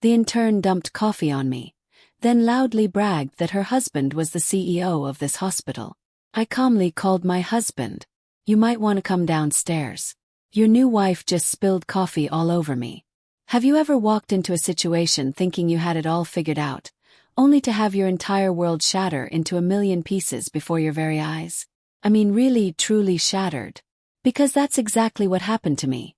The intern dumped coffee on me, then loudly bragged that her husband was the CEO of this hospital. I calmly called my husband. "You might want to come downstairs. Your new wife just spilled coffee all over me." Have you ever walked into a situation thinking you had it all figured out, only to have your entire world shatter into a million pieces before your very eyes? I mean, really, truly shattered. Because that's exactly what happened to me.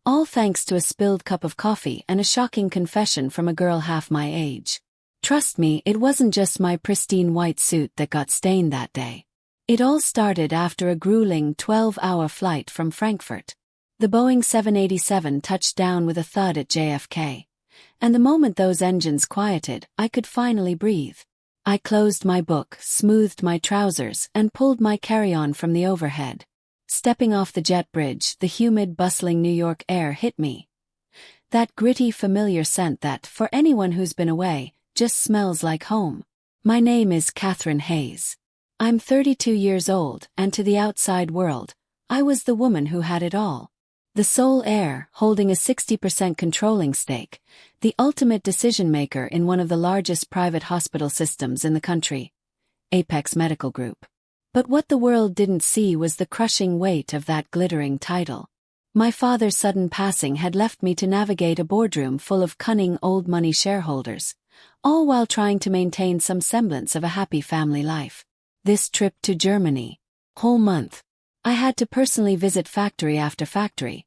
All thanks to a spilled cup of coffee and a shocking confession from a girl half my age. Trust me, it wasn't just my pristine white suit that got stained that day. It all started after a grueling 12-hour flight from Frankfurt. The Boeing 787 touched down with a thud at JFK, and the moment those engines quieted, I could finally breathe. I closed my book, smoothed my trousers, and pulled my carry-on from the overhead. Stepping off the jet bridge, the humid, bustling New York air hit me. That gritty, familiar scent that, for anyone who's been away, just smells like home. My name is Catherine Hayes. I'm 32 years old, and to the outside world, I was the woman who had it all. The sole heir, holding a 60% controlling stake, the ultimate decision-maker in one of the largest private hospital systems in the country, Apex Medical Group. But what the world didn't see was the crushing weight of that glittering title. My father's sudden passing had left me to navigate a boardroom full of cunning old money shareholders, all while trying to maintain some semblance of a happy family life. This trip to Germany, whole month, I had to personally visit factory after factory,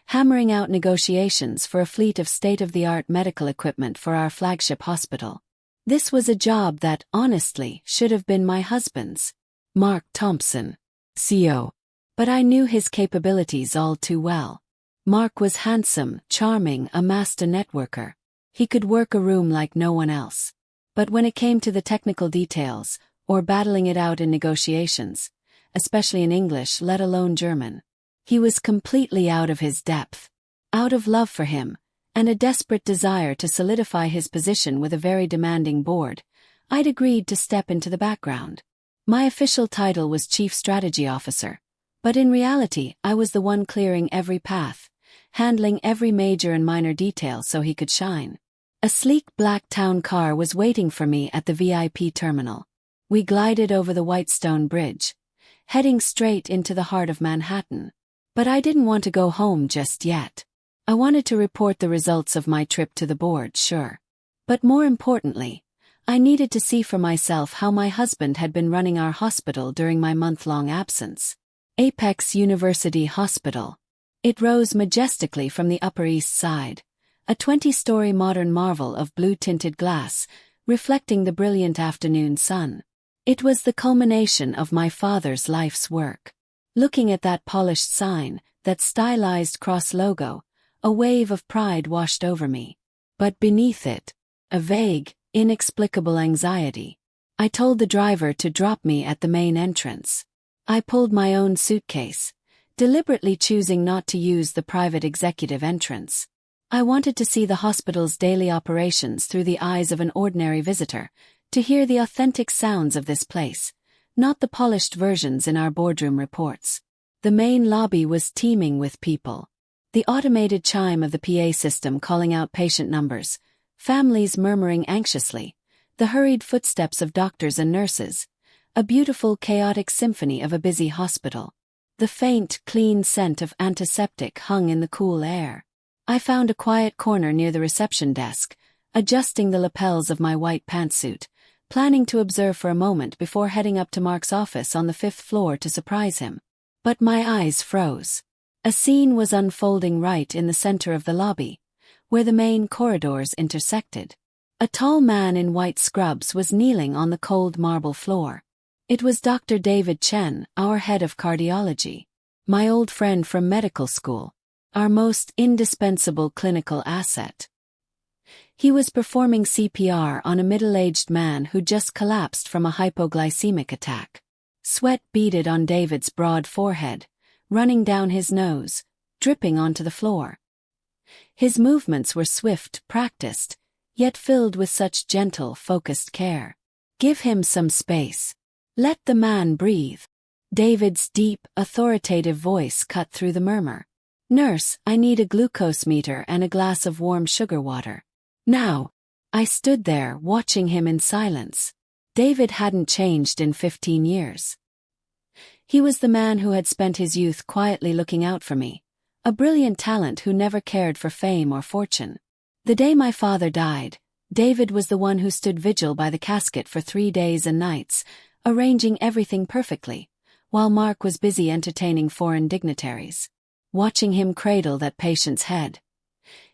hammering out negotiations for a fleet of state-of-the-art medical equipment for our flagship hospital. This was a job that, honestly, should have been my husband's. Mark Thompson, CEO. But I knew his capabilities all too well. Mark was handsome, charming, a master networker. He could work a room like no one else. But when it came to the technical details, or battling it out in negotiations, especially in English, let alone German, he was completely out of his depth. Out of love for him, and a desperate desire to solidify his position with a very demanding board, I'd agreed to step into the background. My official title was Chief Strategy Officer, but in reality I was the one clearing every path, handling every major and minor detail so he could shine. A sleek black town car was waiting for me at the VIP terminal. We glided over the Whitestone Bridge, heading straight into the heart of Manhattan. But I didn't want to go home just yet. I wanted to report the results of my trip to the board, sure. But more importantly, I needed to see for myself how my husband had been running our hospital during my month-long absence. Apex University Hospital. It rose majestically from the Upper East Side, a 20-story modern marvel of blue-tinted glass, reflecting the brilliant afternoon sun. It was the culmination of my father's life's work. Looking at that polished sign, that stylized cross logo, a wave of pride washed over me. But beneath it, a vague, inexplicable anxiety. I told the driver to drop me at the main entrance. I pulled my own suitcase, deliberately choosing not to use the private executive entrance. I wanted to see the hospital's daily operations through the eyes of an ordinary visitor, to hear the authentic sounds of this place, not the polished versions in our boardroom reports. The main lobby was teeming with people. The automated chime of the PA system calling out patient numbers, families murmuring anxiously, the hurried footsteps of doctors and nurses, a beautiful chaotic symphony of a busy hospital. The faint, clean scent of antiseptic hung in the cool air. I found a quiet corner near the reception desk, adjusting the lapels of my white pantsuit, planning to observe for a moment before heading up to Mark's office on the 5th floor to surprise him. But my eyes froze. A scene was unfolding right in the center of the lobby, where the main corridors intersected. A tall man in white scrubs was kneeling on the cold marble floor. It was Dr. David Chen, our head of cardiology, my old friend from medical school, our most indispensable clinical asset. He was performing CPR on a middle-aged man who just collapsed from a hypoglycemic attack. Sweat beaded on David's broad forehead, running down his nose, dripping onto the floor. His movements were swift, practiced, yet filled with such gentle, focused care. Give him some space. Let the man breathe. David's deep, authoritative voice cut through the murmur. Nurse, I need a glucose meter and a glass of warm sugar water. Now, I stood there watching him in silence. David hadn't changed in 15 years. He was the man who had spent his youth quietly looking out for me, a brilliant talent who never cared for fame or fortune. The day my father died, David was the one who stood vigil by the casket for 3 days and nights, arranging everything perfectly, while Mark was busy entertaining foreign dignitaries. Watching him cradle that patient's head,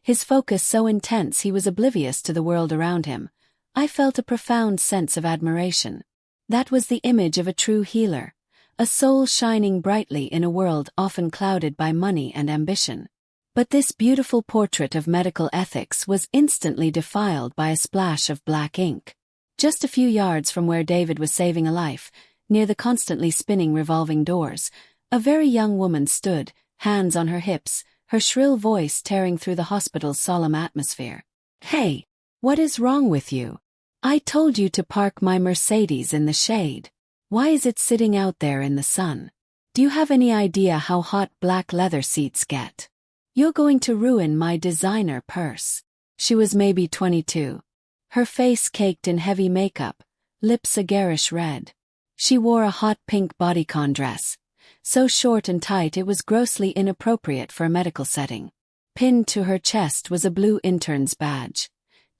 his focus so intense he was oblivious to the world around him, I felt a profound sense of admiration. That was the image of a true healer, a soul shining brightly in a world often clouded by money and ambition. But this beautiful portrait of medical ethics was instantly defiled by a splash of black ink. Just a few yards from where David was saving a life, near the constantly spinning revolving doors, a very young woman stood, hands on her hips, her shrill voice tearing through the hospital's solemn atmosphere. "Hey, what is wrong with you? I told you to park my Mercedes in the shade. Why is it sitting out there in the sun? Do you have any idea how hot black leather seats get? You're going to ruin my designer purse." She was maybe 22. Her face caked in heavy makeup, lips a garish red. She wore a hot pink bodycon dress, so short and tight it was grossly inappropriate for a medical setting. Pinned to her chest was a blue intern's badge.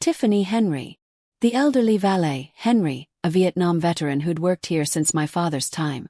Tiffany Henry. The elderly valet, Henry, a Vietnam veteran who'd worked here since my father's time.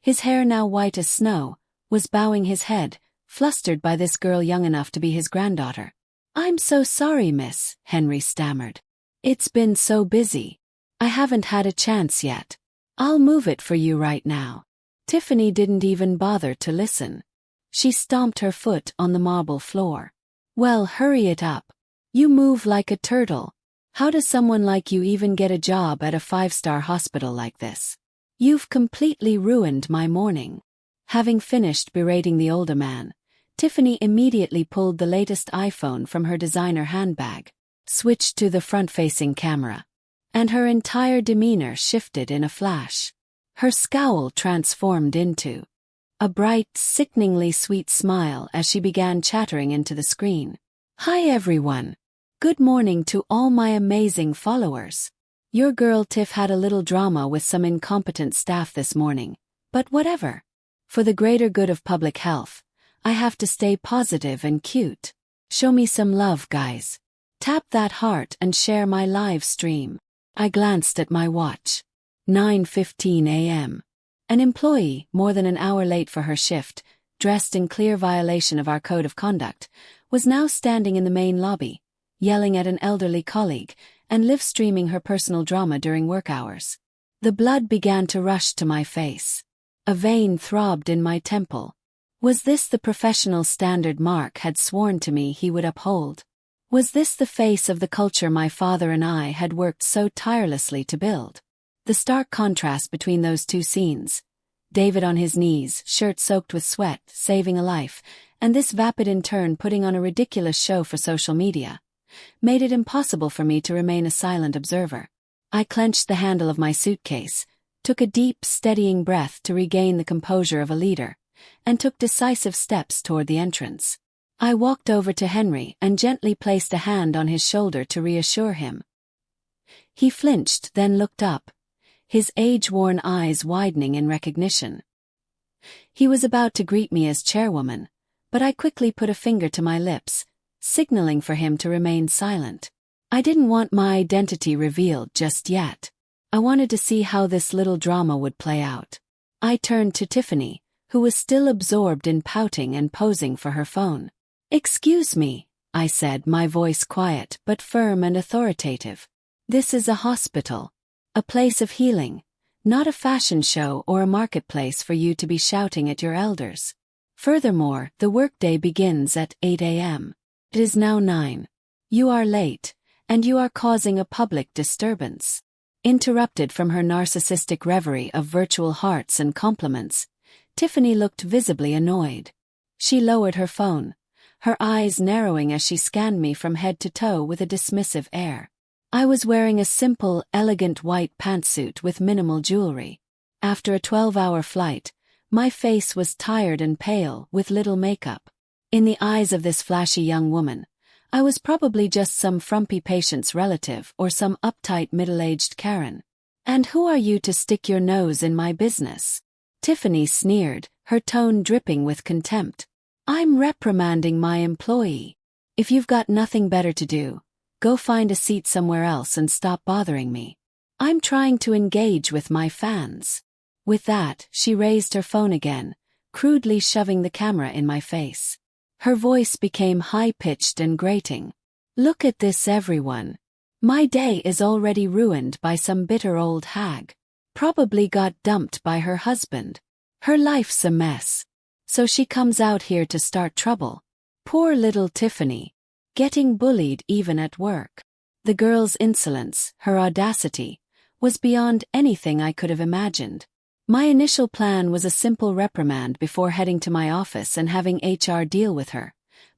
His hair now white as snow, was bowing his head, flustered by this girl young enough to be his granddaughter. "I'm so sorry, miss," Henry stammered. "It's been so busy. I haven't had a chance yet. I'll move it for you right now." Tiffany didn't even bother to listen. She stomped her foot on the marble floor. "Well, hurry it up. You move like a turtle. How does someone like you even get a job at a 5-star hospital like this? You've completely ruined my morning." Having finished berating the older man, Tiffany immediately pulled the latest iPhone from her designer handbag, switched to the front-facing camera, and her entire demeanor shifted in a flash. Her scowl transformed into a bright, sickeningly sweet smile as she began chattering into the screen. "Hi everyone. Good morning to all my amazing followers. Your girl Tiff had a little drama with some incompetent staff this morning, but whatever. For the greater good of public health, I have to stay positive and cute. Show me some love, guys. Tap that heart and share my live stream." I glanced at my watch. 9:15 a.m. An employee, more than an hour late for her shift, dressed in clear violation of our code of conduct, was now standing in the main lobby, yelling at an elderly colleague, and live-streaming her personal drama during work hours. The blood began to rush to my face. A vein throbbed in my temple. Was this the professional standard Mark had sworn to me he would uphold? Was this the face of the culture my father and I had worked so tirelessly to build? The stark contrast between those two scenes, David on his knees, shirt soaked with sweat, saving a life, and this vapid intern putting on a ridiculous show for social media, made it impossible for me to remain a silent observer. I clenched the handle of my suitcase, took a deep, steadying breath to regain the composure of a leader, and took decisive steps toward the entrance. I walked over to Henry and gently placed a hand on his shoulder to reassure him. He flinched, then looked up, his age-worn eyes widening in recognition. He was about to greet me as chairwoman, but I quickly put a finger to my lips, signaling for him to remain silent. I didn't want my identity revealed just yet. I wanted to see how this little drama would play out. I turned to Tiffany, who was still absorbed in pouting and posing for her phone. "Excuse me," I said, my voice quiet but firm and authoritative. "This is a hospital. A place of healing, not a fashion show or a marketplace for you to be shouting at your elders. Furthermore, the workday begins at 8 a.m. It is now 9. You are late, and you are causing a public disturbance." Interrupted from her narcissistic reverie of virtual hearts and compliments, Tiffany looked visibly annoyed. She lowered her phone, her eyes narrowing as she scanned me from head to toe with a dismissive air. I was wearing a simple, elegant white pantsuit with minimal jewelry. After a 12-hour flight, my face was tired and pale with little makeup. In the eyes of this flashy young woman, I was probably just some frumpy patient's relative or some uptight middle-aged Karen. And who are you to stick your nose in my business? Tiffany sneered, her tone dripping with contempt. I'm reprimanding my employee. If you've got nothing better to do, go find a seat somewhere else and stop bothering me. I'm trying to engage with my fans. With that, she raised her phone again, crudely shoving the camera in my face. Her voice became high-pitched and grating. Look at this, everyone. My day is already ruined by some bitter old hag. Probably got dumped by her husband. Her life's a mess. So she comes out here to start trouble. Poor little Tiffany. Getting bullied even at work. The girl's insolence, her audacity, was beyond anything I could have imagined. My initial plan was a simple reprimand before heading to my office and having HR deal with her.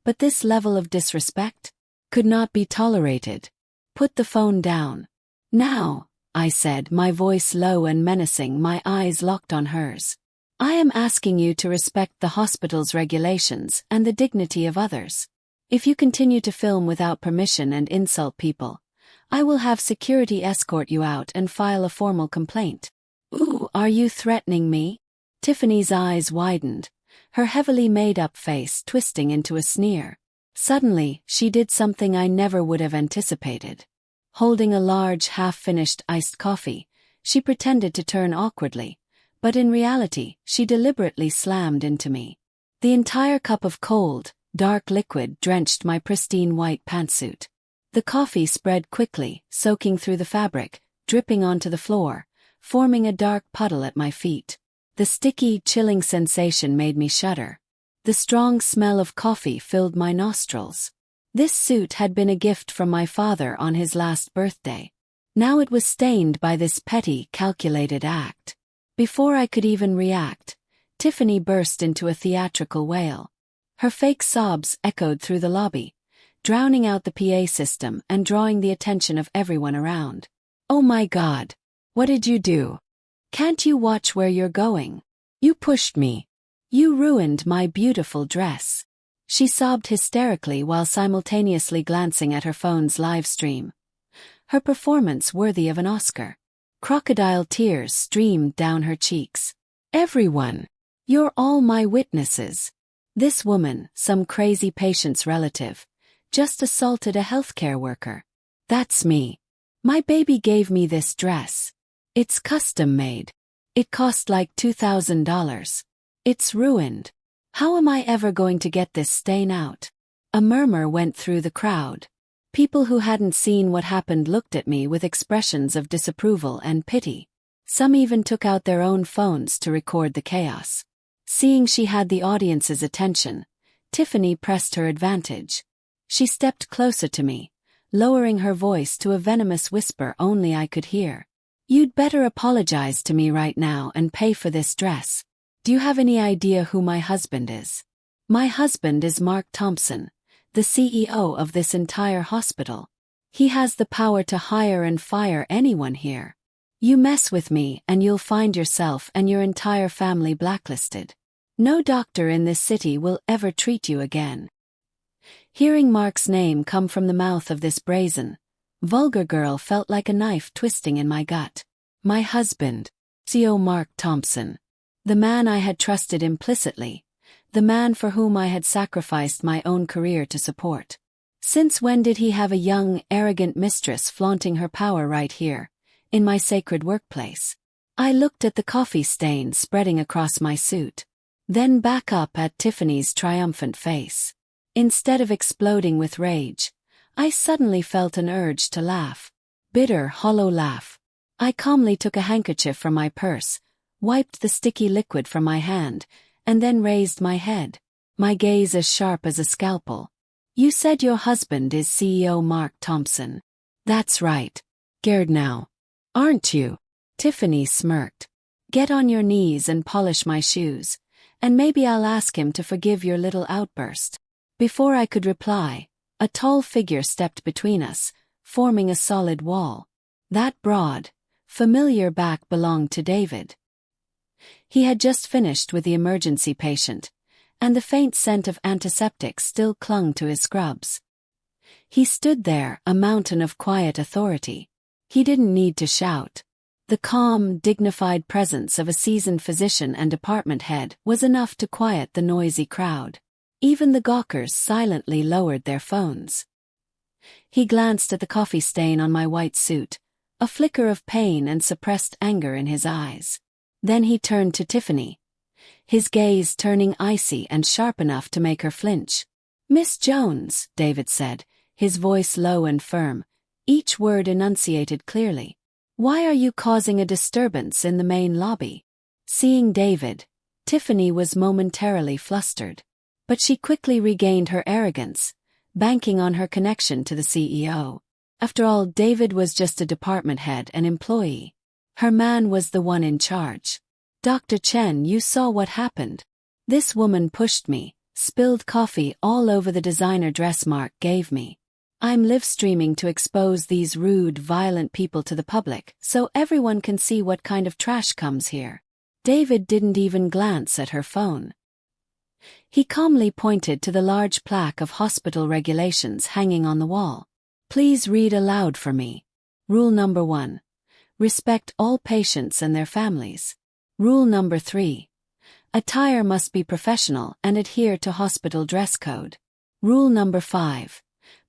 But this level of disrespect could not be tolerated. Put the phone down. Now, I said, my voice low and menacing, my eyes locked on hers. I am asking you to respect the hospital's regulations and the dignity of others. If you continue to film without permission and insult people, I will have security escort you out and file a formal complaint. Ooh, are you threatening me? Tiffany's eyes widened, her heavily made-up face twisting into a sneer. Suddenly, she did something I never would have anticipated. Holding a large, half-finished iced coffee, she pretended to turn awkwardly, but in reality, she deliberately slammed into me. The entire cup of cold, dark liquid drenched my pristine white pantsuit. The coffee spread quickly, soaking through the fabric, dripping onto the floor, forming a dark puddle at my feet. The sticky, chilling sensation made me shudder. The strong smell of coffee filled my nostrils. This suit had been a gift from my father on his last birthday. Now it was stained by this petty, calculated act. Before I could even react, Tiffany burst into a theatrical wail. Her fake sobs echoed through the lobby, drowning out the PA system and drawing the attention of everyone around. Oh my God! What did you do? Can't you watch where you're going? You pushed me. You ruined my beautiful dress. She sobbed hysterically while simultaneously glancing at her phone's live stream. Her performance worthy of an Oscar. Crocodile tears streamed down her cheeks. Everyone! You're all my witnesses. This woman, some crazy patient's relative, just assaulted a healthcare worker. That's me. My baby gave me this dress. It's custom made. It cost like $2,000. It's ruined. How am I ever going to get this stain out? A murmur went through the crowd. People who hadn't seen what happened looked at me with expressions of disapproval and pity. Some even took out their own phones to record the chaos. Seeing she had the audience's attention, Tiffany pressed her advantage. She stepped closer to me, lowering her voice to a venomous whisper only I could hear. You'd better apologize to me right now and pay for this dress. Do you have any idea who my husband is? My husband is Mark Thompson, the CEO of this entire hospital. He has the power to hire and fire anyone here. You mess with me and you'll find yourself and your entire family blacklisted. No doctor in this city will ever treat you again. Hearing Mark's name come from the mouth of this brazen, vulgar girl felt like a knife twisting in my gut. My husband, CEO Mark Thompson. The man I had trusted implicitly. The man for whom I had sacrificed my own career to support. Since when did he have a young, arrogant mistress flaunting her power right here, in my sacred workplace? I looked at the coffee stain spreading across my suit, then back up at Tiffany's triumphant face. Instead of exploding with rage, I suddenly felt an urge to laugh. Bitter, hollow laugh. I calmly took a handkerchief from my purse, wiped the sticky liquid from my hand, and then raised my head, my gaze as sharp as a scalpel. You said your husband is CEO Mark Thompson. That's right. Scared now, aren't you? Tiffany smirked. Get on your knees and polish my shoes, and maybe I'll ask him to forgive your little outburst. Before I could reply, a tall figure stepped between us, forming a solid wall. That broad, familiar back belonged to David. He had just finished with the emergency patient, and the faint scent of antiseptic still clung to his scrubs. He stood there, a mountain of quiet authority. He didn't need to shout. The calm, dignified presence of a seasoned physician and department head was enough to quiet the noisy crowd. Even the gawkers silently lowered their phones. He glanced at the coffee stain on my white suit, a flicker of pain and suppressed anger in his eyes. Then he turned to Tiffany, his gaze turning icy and sharp enough to make her flinch. "Miss Jones," David said, his voice low and firm, each word enunciated clearly. "Why are you causing a disturbance in the main lobby?" Seeing David, Tiffany was momentarily flustered. But she quickly regained her arrogance, banking on her connection to the CEO. After all, David was just a department head and employee. Her man was the one in charge. "Dr. Chen, you saw what happened. This woman pushed me, spilled coffee all over the designer dress Mark gave me. I'm live streaming to expose these rude, violent people to the public so everyone can see what kind of trash comes here." David didn't even glance at her phone. He calmly pointed to the large plaque of hospital regulations hanging on the wall. "Please read aloud for me. Rule number 1. Respect all patients and their families. Rule number 3. Attire must be professional and adhere to hospital dress code. Rule number 5.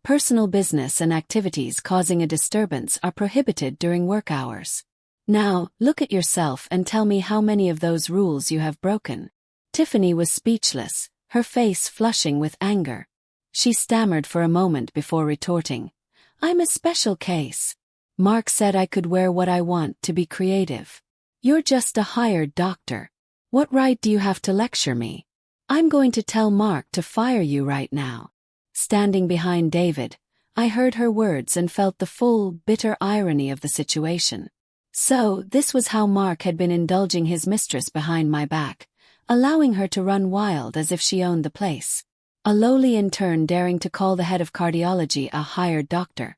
Personal business and activities causing a disturbance are prohibited during work hours. Now, look at yourself and tell me how many of those rules you have broken." Tiffany was speechless, her face flushing with anger. She stammered for a moment before retorting, "I'm a special case. Mark said I could wear what I want to be creative. You're just a hired doctor. What right do you have to lecture me? I'm going to tell Mark to fire you right now." Standing behind David, I heard her words and felt the full, bitter irony of the situation. So, this was how Mark had been indulging his mistress behind my back, allowing her to run wild as if she owned the place. A lowly intern daring to call the head of cardiology a hired doctor,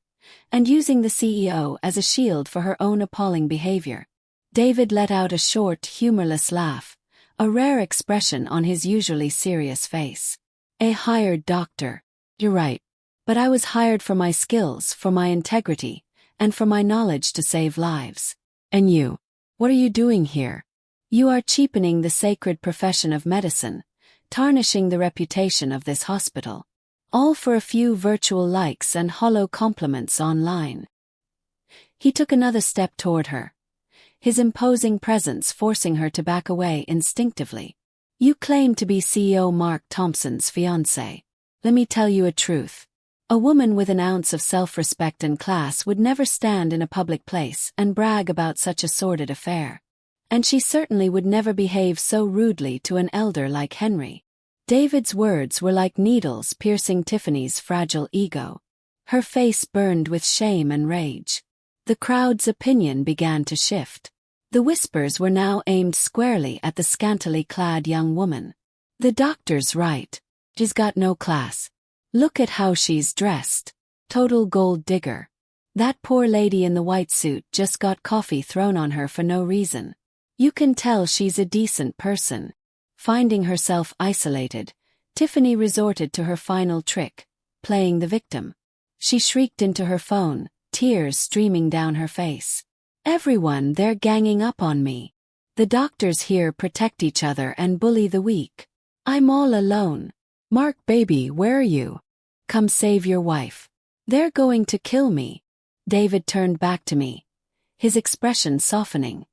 and using the CEO as a shield for her own appalling behavior. David let out a short, humorless laugh, a rare expression on his usually serious face. "A hired doctor. You're right. But I was hired for my skills, for my integrity, and for my knowledge to save lives. And you? What are you doing here? You are cheapening the sacred profession of medicine, tarnishing the reputation of this hospital. All for a few virtual likes and hollow compliments online." He took another step toward her, his imposing presence forcing her to back away instinctively. "You claim to be CEO Mark Thompson's fiancée. Let me tell you a truth. A woman with an ounce of self-respect and class would never stand in a public place and brag about such a sordid affair. And she certainly would never behave so rudely to an elder like Henry." David's words were like needles piercing Tiffany's fragile ego. Her face burned with shame and rage. The crowd's opinion began to shift. The whispers were now aimed squarely at the scantily clad young woman. "The doctor's right. She's got no class. Look at how she's dressed. Total gold digger. That poor lady in the white suit just got coffee thrown on her for no reason. You can tell she's a decent person." Finding herself isolated, Tiffany resorted to her final trick, playing the victim. She shrieked into her phone, tears streaming down her face. "Everyone, they're ganging up on me. The doctors here protect each other and bully the weak. I'm all alone. Mark baby, where are you? Come save your wife. They're going to kill me." David turned back to me, his expression softening.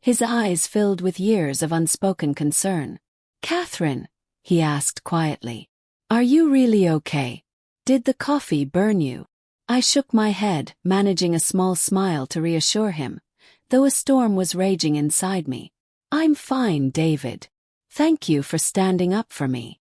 His eyes filled with years of unspoken concern. "Catherine," he asked quietly, "are you really okay? Did the coffee burn you?" I shook my head, managing a small smile to reassure him, though a storm was raging inside me. "I'm fine, David. Thank you for standing up for me."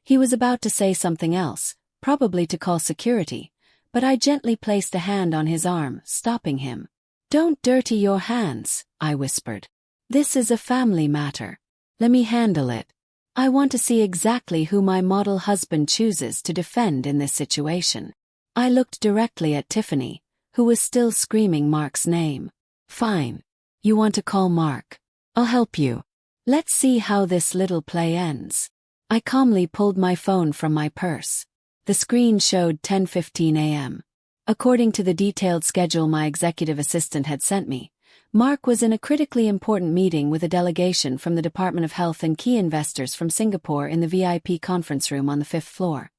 He was about to say something else, probably to call security, but I gently placed a hand on his arm, stopping him. "Don't dirty your hands," I whispered. "This is a family matter. Let me handle it. I want to see exactly who my model husband chooses to defend in this situation." I looked directly at Tiffany, who was still screaming Mark's name. "Fine. You want to call Mark. I'll help you. Let's see how this little play ends." I calmly pulled my phone from my purse. The screen showed 10:15 a.m. According to the detailed schedule my executive assistant had sent me, Mark was in a critically important meeting with a delegation from the Department of Health and key investors from Singapore in the VIP conference room on the 5th floor.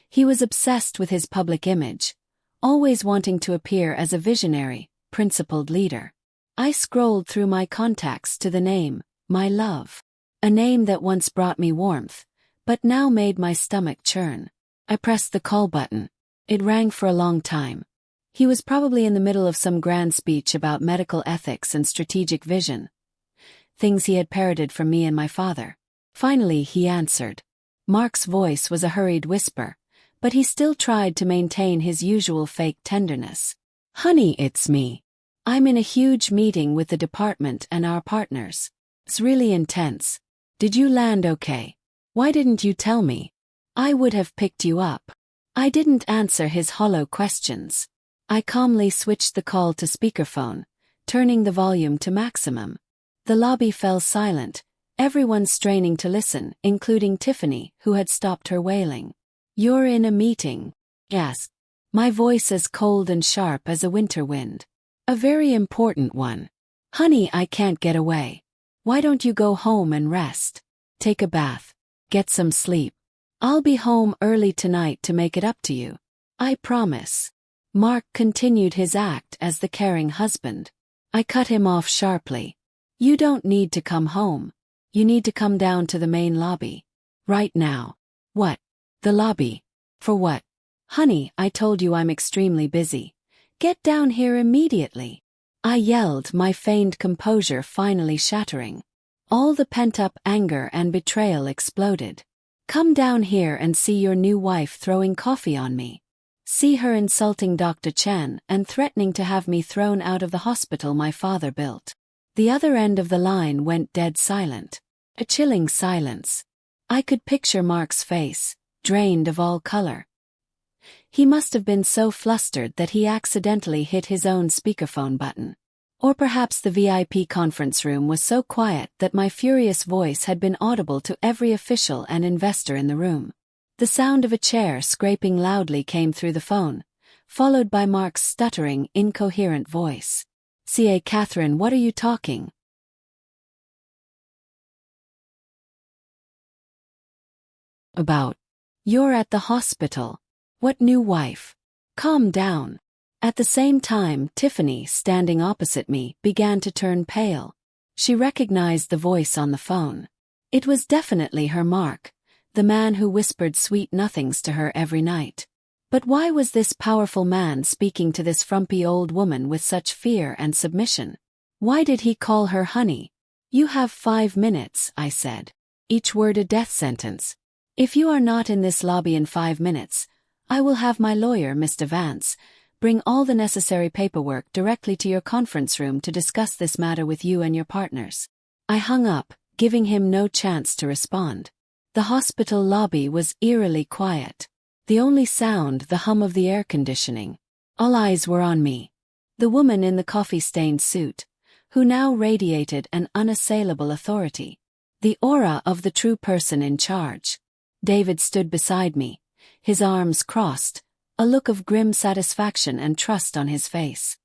He was obsessed with his public image, always wanting to appear as a visionary, principled leader. I scrolled through my contacts to the name, my love. A name that once brought me warmth, but now made my stomach churn. I pressed the call button. It rang for a long time. He was probably in the middle of some grand speech about medical ethics and strategic vision. Things he had parroted from me and my father. Finally he answered. Mark's voice was a hurried whisper, but he still tried to maintain his usual fake tenderness. Honey, it's me. I'm in a huge meeting with the department and our partners. It's really intense. Did you land okay? Why didn't you tell me? I would have picked you up. I didn't answer his hollow questions. I calmly switched the call to speakerphone, turning the volume to maximum. The lobby fell silent, everyone straining to listen, including Tiffany, who had stopped her wailing. You're in a meeting. Yes. My voice as cold and sharp as a winter wind. A very important one. Honey, I can't get away. Why don't you go home and rest? Take a bath. Get some sleep. I'll be home early tonight to make it up to you. I promise. Mark continued his act as the caring husband. I cut him off sharply. You don't need to come home. You need to come down to the main lobby. Right now. What? The lobby. For what? Honey, I told you I'm extremely busy. Get down here immediately. I yelled, my feigned composure finally shattering. All the pent-up anger and betrayal exploded. Come down here and see your new wife throwing coffee on me. See her insulting Dr. Chen and threatening to have me thrown out of the hospital my father built. The other end of the line went dead silent. A chilling silence. I could picture Mark's face, drained of all color. He must have been so flustered that he accidentally hit his own speakerphone button. Or perhaps the VIP conference room was so quiet that my furious voice had been audible to every official and investor in the room. The sound of a chair scraping loudly came through the phone, followed by Mark's stuttering, incoherent voice. C.A. Catherine, what are you talking about? You're at the hospital. What new wife? Calm down. At the same time, Tiffany, standing opposite me, began to turn pale. She recognized the voice on the phone. It was definitely her Mark, the man who whispered sweet nothings to her every night. But why was this powerful man speaking to this frumpy old woman with such fear and submission? Why did he call her honey? You have 5 minutes, I said. Each word a death sentence. If you are not in this lobby in 5 minutes, I will have my lawyer, Mr. Vance, bring all the necessary paperwork directly to your conference room to discuss this matter with you and your partners. I hung up, giving him no chance to respond. The hospital lobby was eerily quiet. The only sound, the hum of the air conditioning. All eyes were on me. The woman in the coffee-stained suit, who now radiated an unassailable authority. The aura of the true person in charge. David stood beside me, his arms crossed, a look of grim satisfaction and trust on his face.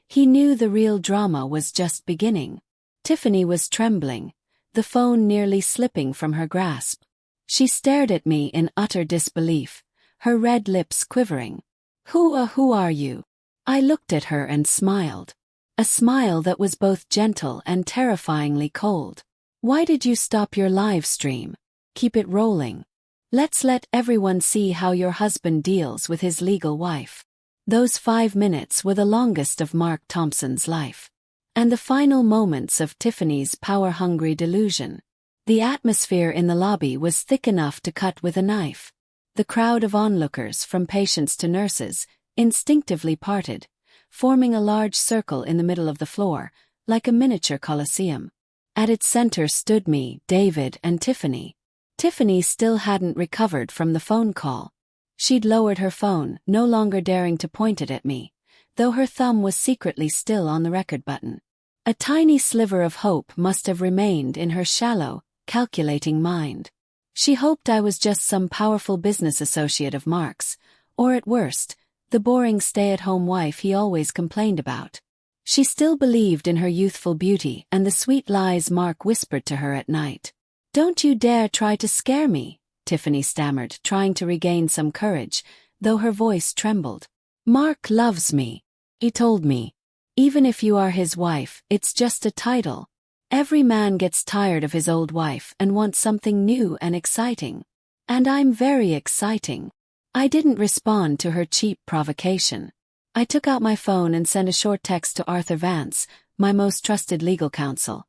He knew the real drama was just beginning. Tiffany was trembling, the phone nearly slipping from her grasp. She stared at me in utter disbelief, her red lips quivering. Who are you? I looked at her and smiled. A smile that was both gentle and terrifyingly cold. Why did you stop your live stream? Keep it rolling. Let's let everyone see how your husband deals with his legal wife. Those 5 minutes were the longest of Mark Thompson's life. And the final moments of Tiffany's power-hungry delusion. The atmosphere in the lobby was thick enough to cut with a knife. The crowd of onlookers, from patients to nurses, instinctively parted, forming a large circle in the middle of the floor, like a miniature coliseum. At its center stood me, David, and Tiffany. Tiffany still hadn't recovered from the phone call. She'd lowered her phone, no longer daring to point it at me, though her thumb was secretly still on the record button. A tiny sliver of hope must have remained in her shallow, calculating mind. She hoped I was just some powerful business associate of Mark's, or at worst, the boring stay-at-home wife he always complained about. She still believed in her youthful beauty and the sweet lies Mark whispered to her at night. "Don't you dare try to scare me," Tiffany stammered, trying to regain some courage, though her voice trembled. "Mark loves me. He told me. Even if you are his wife, it's just a title. Every man gets tired of his old wife and wants something new and exciting. And I'm very exciting." I didn't respond to her cheap provocation. I took out my phone and sent a short text to Arthur Vance, my most trusted legal counsel.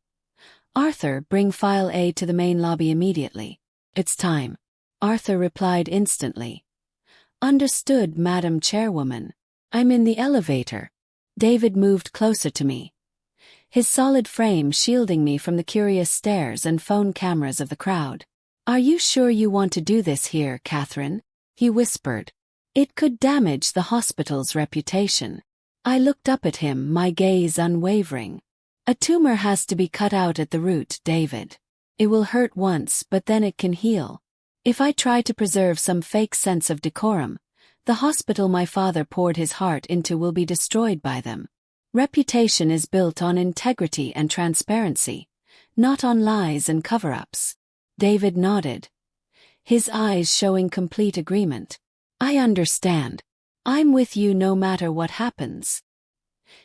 "Arthur, bring File A to the main lobby immediately. It's time." Arthur replied instantly. "Understood, Madam Chairwoman. I'm in the elevator." David moved closer to me, his solid frame shielding me from the curious stares and phone cameras of the crowd. "Are you sure you want to do this here, Catherine?" he whispered. "It could damage the hospital's reputation." I looked up at him, my gaze unwavering. "A tumor has to be cut out at the root, David. It will hurt once, but then it can heal. If I try to preserve some fake sense of decorum, the hospital my father poured his heart into will be destroyed by them. Reputation is built on integrity and transparency, not on lies and cover-ups." David nodded, his eyes showing complete agreement. "I understand. I'm with you no matter what happens."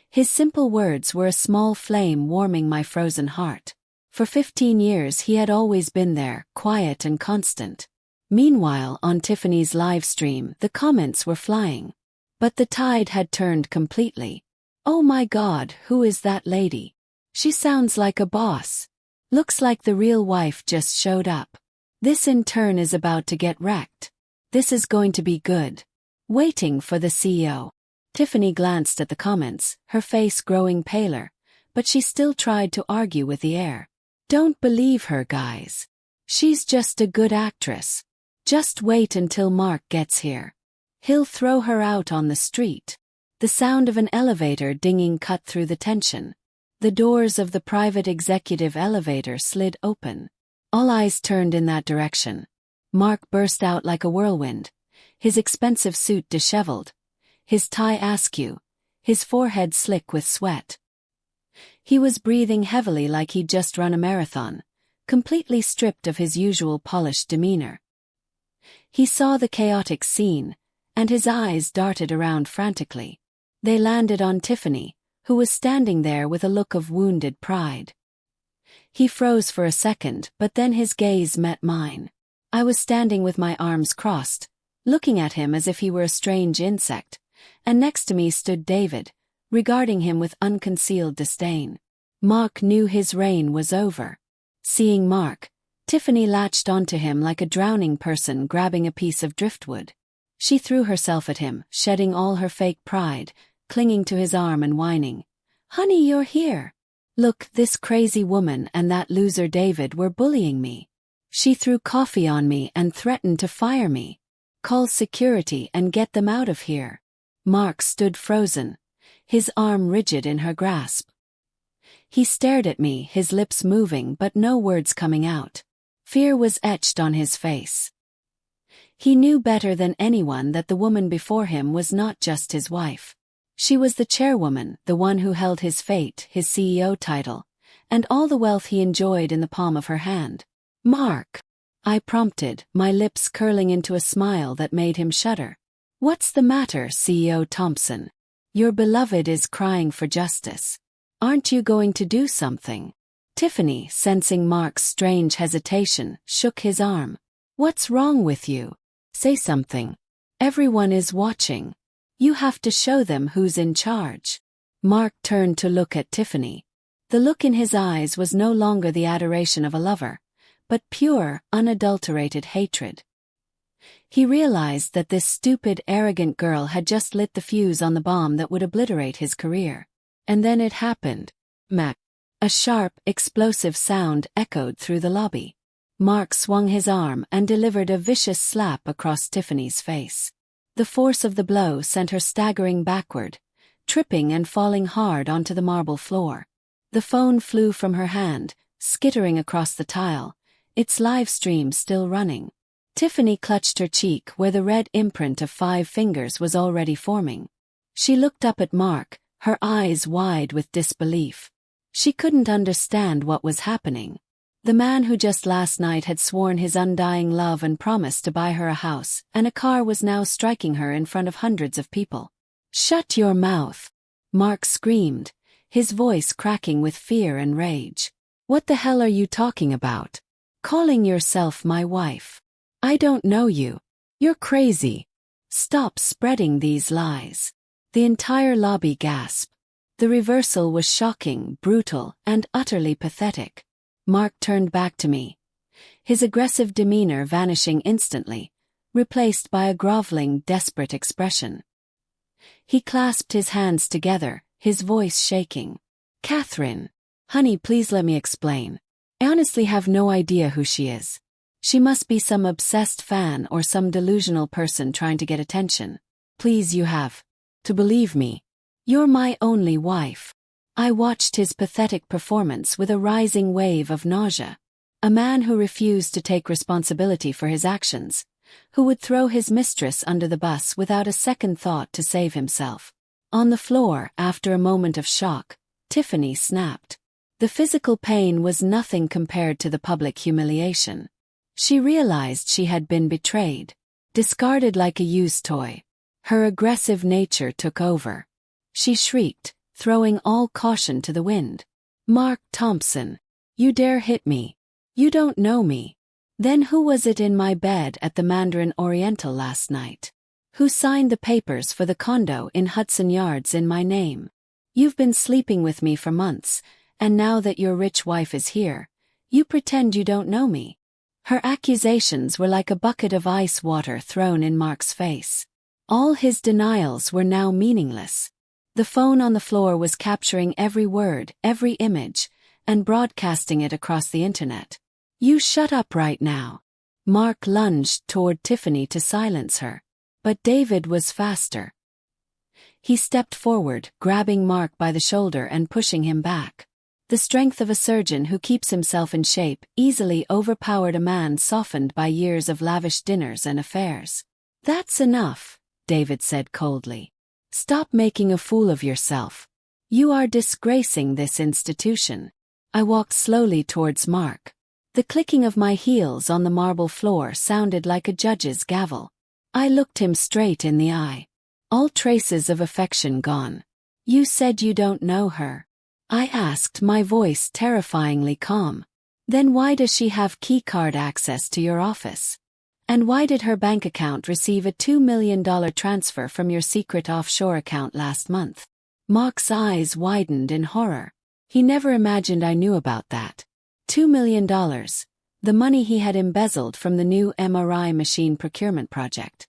His simple words were a small flame warming my frozen heart. For 15 years he had always been there, quiet and constant. Meanwhile, on Tiffany's live stream, the comments were flying. But the tide had turned completely. "Oh my God, who is that lady? She sounds like a boss. Looks like the real wife just showed up. This intern is about to get wrecked. This is going to be good." Waiting for the CEO. Tiffany glanced at the comments, her face growing paler, but she still tried to argue with the air. "Don't believe her, guys. She's just a good actress. Just wait until Mark gets here. He'll throw her out on the street." The sound of an elevator dinging cut through the tension. The doors of the private executive elevator slid open. All eyes turned in that direction. Mark burst out like a whirlwind, his expensive suit disheveled, his tie askew, his forehead slick with sweat. He was breathing heavily like he'd just run a marathon, completely stripped of his usual polished demeanor. He saw the chaotic scene, and his eyes darted around frantically. They landed on Tiffany, who was standing there with a look of wounded pride. He froze for a second, but then his gaze met mine. I was standing with my arms crossed, looking at him as if he were a strange insect, and next to me stood David, regarding him with unconcealed disdain. Mark knew his reign was over. Seeing Mark, Tiffany latched onto him like a drowning person grabbing a piece of driftwood. She threw herself at him, shedding all her fake pride, clinging to his arm and whining, "Honey, you're here. Look, this crazy woman and that loser David were bullying me. She threw coffee on me and threatened to fire me. Call security and get them out of here." Mark stood frozen, his arm rigid in her grasp. He stared at me, his lips moving but no words coming out. Fear was etched on his face. He knew better than anyone that the woman before him was not just his wife. She was the chairwoman, the one who held his fate, his CEO title, and all the wealth he enjoyed in the palm of her hand. "Mark," I prompted, my lips curling into a smile that made him shudder. "What's the matter, CEO Thompson? Your beloved is crying for justice. Aren't you going to do something?" Tiffany, sensing Mark's strange hesitation, shook his arm. "What's wrong with you? Say something. Everyone is watching. You have to show them who's in charge." Mark turned to look at Tiffany. The look in his eyes was no longer the adoration of a lover, but pure, unadulterated hatred. He realized that this stupid, arrogant girl had just lit the fuse on the bomb that would obliterate his career. And then it happened. Mac. A sharp, explosive sound echoed through the lobby. Mark swung his arm and delivered a vicious slap across Tiffany's face. The force of the blow sent her staggering backward, tripping and falling hard onto the marble floor. The phone flew from her hand, skittering across the tile, its live stream still running. Tiffany clutched her cheek where the red imprint of 5 fingers was already forming. She looked up at Mark, her eyes wide with disbelief. She couldn't understand what was happening. The man who just last night had sworn his undying love and promised to buy her a house and a car was now striking her in front of hundreds of people. "Shut your mouth!" Mark screamed, his voice cracking with fear and rage. "What the hell are you talking about? Calling yourself my wife? I don't know you. You're crazy. Stop spreading these lies." The entire lobby gasped. The reversal was shocking, brutal, and utterly pathetic. Mark turned back to me, his aggressive demeanor vanishing instantly, replaced by a groveling, desperate expression. He clasped his hands together, his voice shaking. "Catherine, honey, please let me explain. I honestly have no idea who she is. She must be some obsessed fan or some delusional person trying to get attention. Please, you have to believe me. You're my only wife." I watched his pathetic performance with a rising wave of nausea. A man who refused to take responsibility for his actions, who would throw his mistress under the bus without a second thought to save himself. On the floor, after a moment of shock, Tiffany snapped. The physical pain was nothing compared to the public humiliation. She realized she had been betrayed, discarded like a used toy. Her aggressive nature took over. She shrieked, throwing all caution to the wind. "Mark Thompson, you dare hit me? You don't know me. Then who was it in my bed at the Mandarin Oriental last night? Who signed the papers for the condo in Hudson Yards in my name? You've been sleeping with me for months, and now that your rich wife is here, you pretend you don't know me." Her accusations were like a bucket of ice water thrown in Mark's face. All his denials were now meaningless. The phone on the floor was capturing every word, every image, and broadcasting it across the internet. "You shut up right now." Mark lunged toward Tiffany to silence her. But David was faster. He stepped forward, grabbing Mark by the shoulder and pushing him back. The strength of a surgeon who keeps himself in shape easily overpowered a man softened by years of lavish dinners and affairs. "That's enough," David said coldly. "Stop making a fool of yourself. You are disgracing this institution." I walked slowly towards Mark. The clicking of my heels on the marble floor sounded like a judge's gavel. I looked him straight in the eye. All traces of affection gone. "You said you don't know her?" I asked, my voice terrifyingly calm. "Then why does she have keycard access to your office? And why did her bank account receive a $2 million transfer from your secret offshore account last month?" Mark's eyes widened in horror. He never imagined I knew about that. $2 million, the money he had embezzled from the new MRI machine procurement project.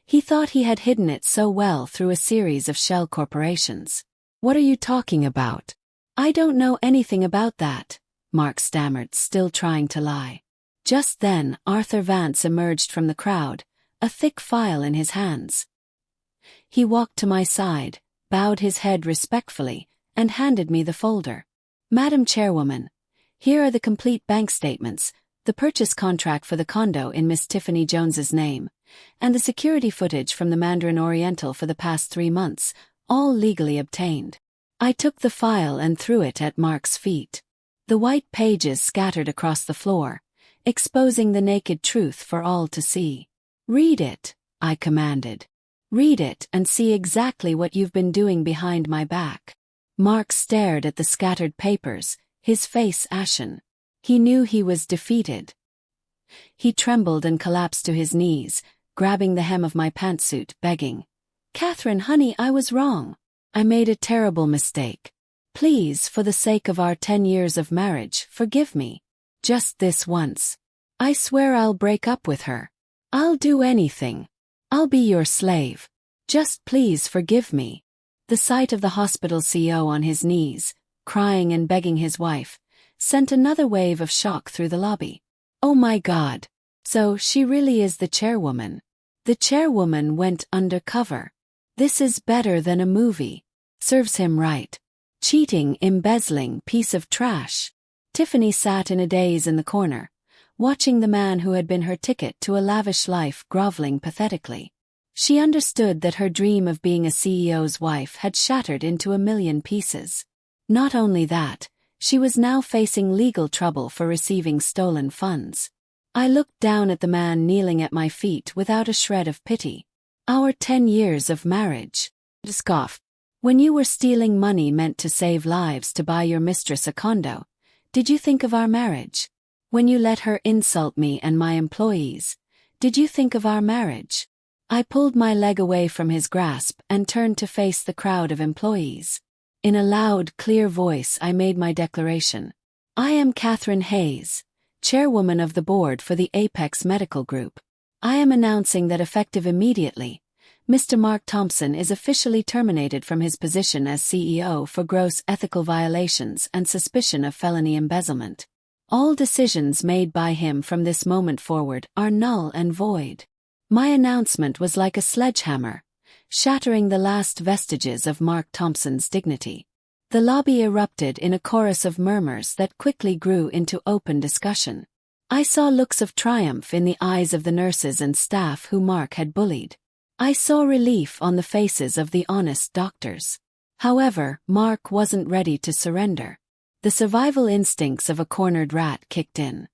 He thought he had hidden it so well through a series of shell corporations. "What are you talking about? I don't know anything about that," Mark stammered, still trying to lie. Just then, Arthur Vance emerged from the crowd, a thick file in his hands. He walked to my side, bowed his head respectfully, and handed me the folder. "Madam Chairwoman, here are the complete bank statements, the purchase contract for the condo in Miss Tiffany Jones's name, and the security footage from the Mandarin Oriental for the past 3 months, all legally obtained." I took the file and threw it at Mark's feet. The white pages scattered across the floor, exposing the naked truth for all to see. "Read it," I commanded. "Read it and see exactly what you've been doing behind my back." Mark stared at the scattered papers, his face ashen. He knew he was defeated. He trembled and collapsed to his knees, grabbing the hem of my pantsuit, begging, "Catherine, honey, I was wrong. I made a terrible mistake. Please, for the sake of our 10 years of marriage, forgive me. Just this once. I swear I'll break up with her. I'll do anything. I'll be your slave. Just please forgive me." The sight of the hospital CEO on his knees, crying and begging his wife, sent another wave of shock through the lobby. Oh my God. So she really is the chairwoman. The chairwoman went undercover. This is better than a movie. Serves him right. Cheating, embezzling, piece of trash. Tiffany sat in a daze in the corner, watching the man who had been her ticket to a lavish life groveling pathetically. She understood that her dream of being a CEO's wife had shattered into a million pieces. Not only that, she was now facing legal trouble for receiving stolen funds. I looked down at the man kneeling at my feet without a shred of pity. Our 10 years of marriage. Scoffed. When you were stealing money meant to save lives to buy your mistress a condo, did you think of our marriage? When you let her insult me and my employees, did you think of our marriage? I pulled my leg away from his grasp and turned to face the crowd of employees. In a loud, clear voice I made my declaration. I am Catherine Hayes, chairwoman of the board for the Apex Medical Group. I am announcing that effective immediately, Mr. Mark Thompson is officially terminated from his position as CEO for gross ethical violations and suspicion of felony embezzlement. All decisions made by him from this moment forward are null and void. My announcement was like a sledgehammer, shattering the last vestiges of Mark Thompson's dignity. The lobby erupted in a chorus of murmurs that quickly grew into open discussion. I saw looks of triumph in the eyes of the nurses and staff who Mark had bullied. I saw relief on the faces of the honest doctors. However, Mark wasn't ready to surrender. The survival instincts of a cornered rat kicked in.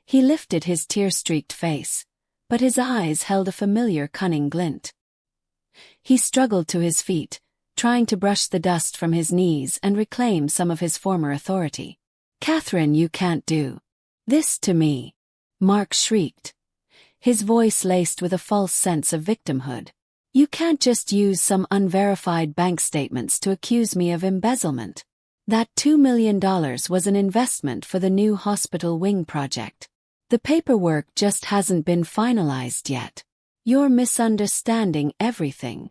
He lifted his tear-streaked face, but his eyes held a familiar cunning glint. He struggled to his feet, trying to brush the dust from his knees and reclaim some of his former authority. Catherine, you can't do this to me, Mark shrieked, his voice laced with a false sense of victimhood. You can't just use some unverified bank statements to accuse me of embezzlement. That $2 million was an investment for the new hospital wing project. The paperwork just hasn't been finalized yet. You're misunderstanding everything.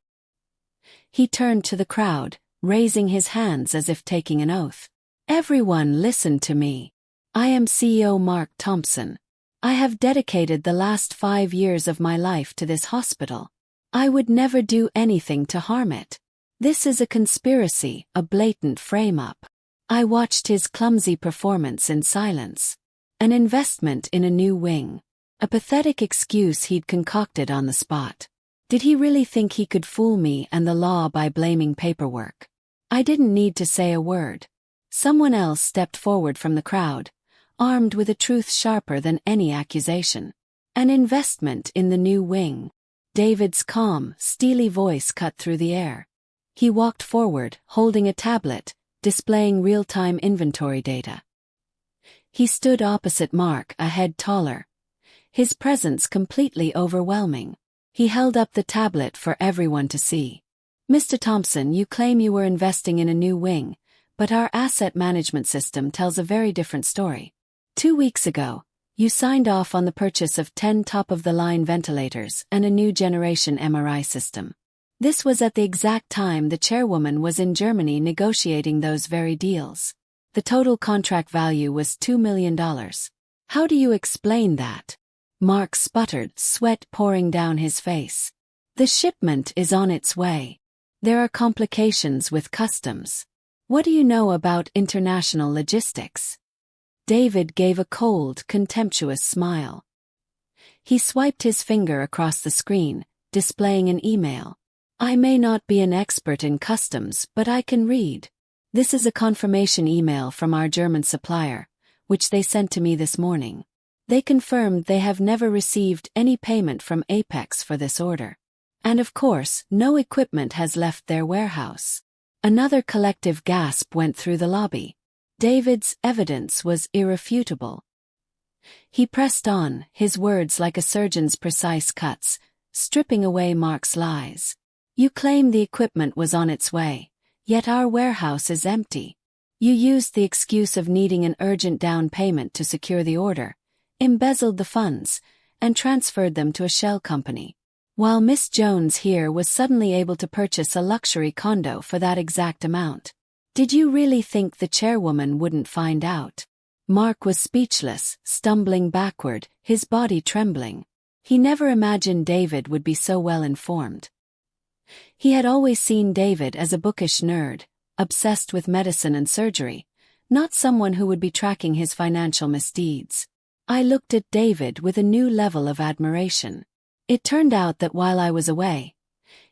He turned to the crowd, raising his hands as if taking an oath. Everyone listen to me. I am CEO Mark Thompson. I have dedicated the last 5 years of my life to this hospital. I would never do anything to harm it. This is a conspiracy, a blatant frame-up. I watched his clumsy performance in silence. An investment in a new wing. A pathetic excuse he'd concocted on the spot. Did he really think he could fool me and the law by blaming paperwork? I didn't need to say a word. Someone else stepped forward from the crowd, armed with a truth sharper than any accusation. An investment in the new wing. David's calm, steely voice cut through the air. He walked forward, holding a tablet, displaying real-time inventory data. He stood opposite Mark, a head taller, his presence completely overwhelming. He held up the tablet for everyone to see. Mr. Thompson, you claim you were investing in a new wing, but our asset management system tells a very different story. 2 weeks ago, you signed off on the purchase of 10 top-of-the-line ventilators and a new generation MRI system. This was at the exact time the chairwoman was in Germany negotiating those very deals. The total contract value was $2 million. How do you explain that? Mark sputtered, sweat pouring down his face. The shipment is on its way. There are complications with customs. What do you know about international logistics? David gave a cold, contemptuous smile. He swiped his finger across the screen, displaying an email. I may not be an expert in customs, but I can read. This is a confirmation email from our German supplier, which they sent to me this morning. They confirmed they have never received any payment from Apex for this order. And of course, no equipment has left their warehouse. Another collective gasp went through the lobby. David's evidence was irrefutable. He pressed on, his words like a surgeon's precise cuts, stripping away Mark's lies. You claim the equipment was on its way, yet our warehouse is empty. You used the excuse of needing an urgent down payment to secure the order, embezzled the funds, and transferred them to a shell company. While Miss Jones here was suddenly able to purchase a luxury condo for that exact amount. Did you really think the chairwoman wouldn't find out? Mark was speechless, stumbling backward, his body trembling. He never imagined David would be so well informed. He had always seen David as a bookish nerd, obsessed with medicine and surgery, not someone who would be tracking his financial misdeeds. I looked at David with a new level of admiration. It turned out that while I was away,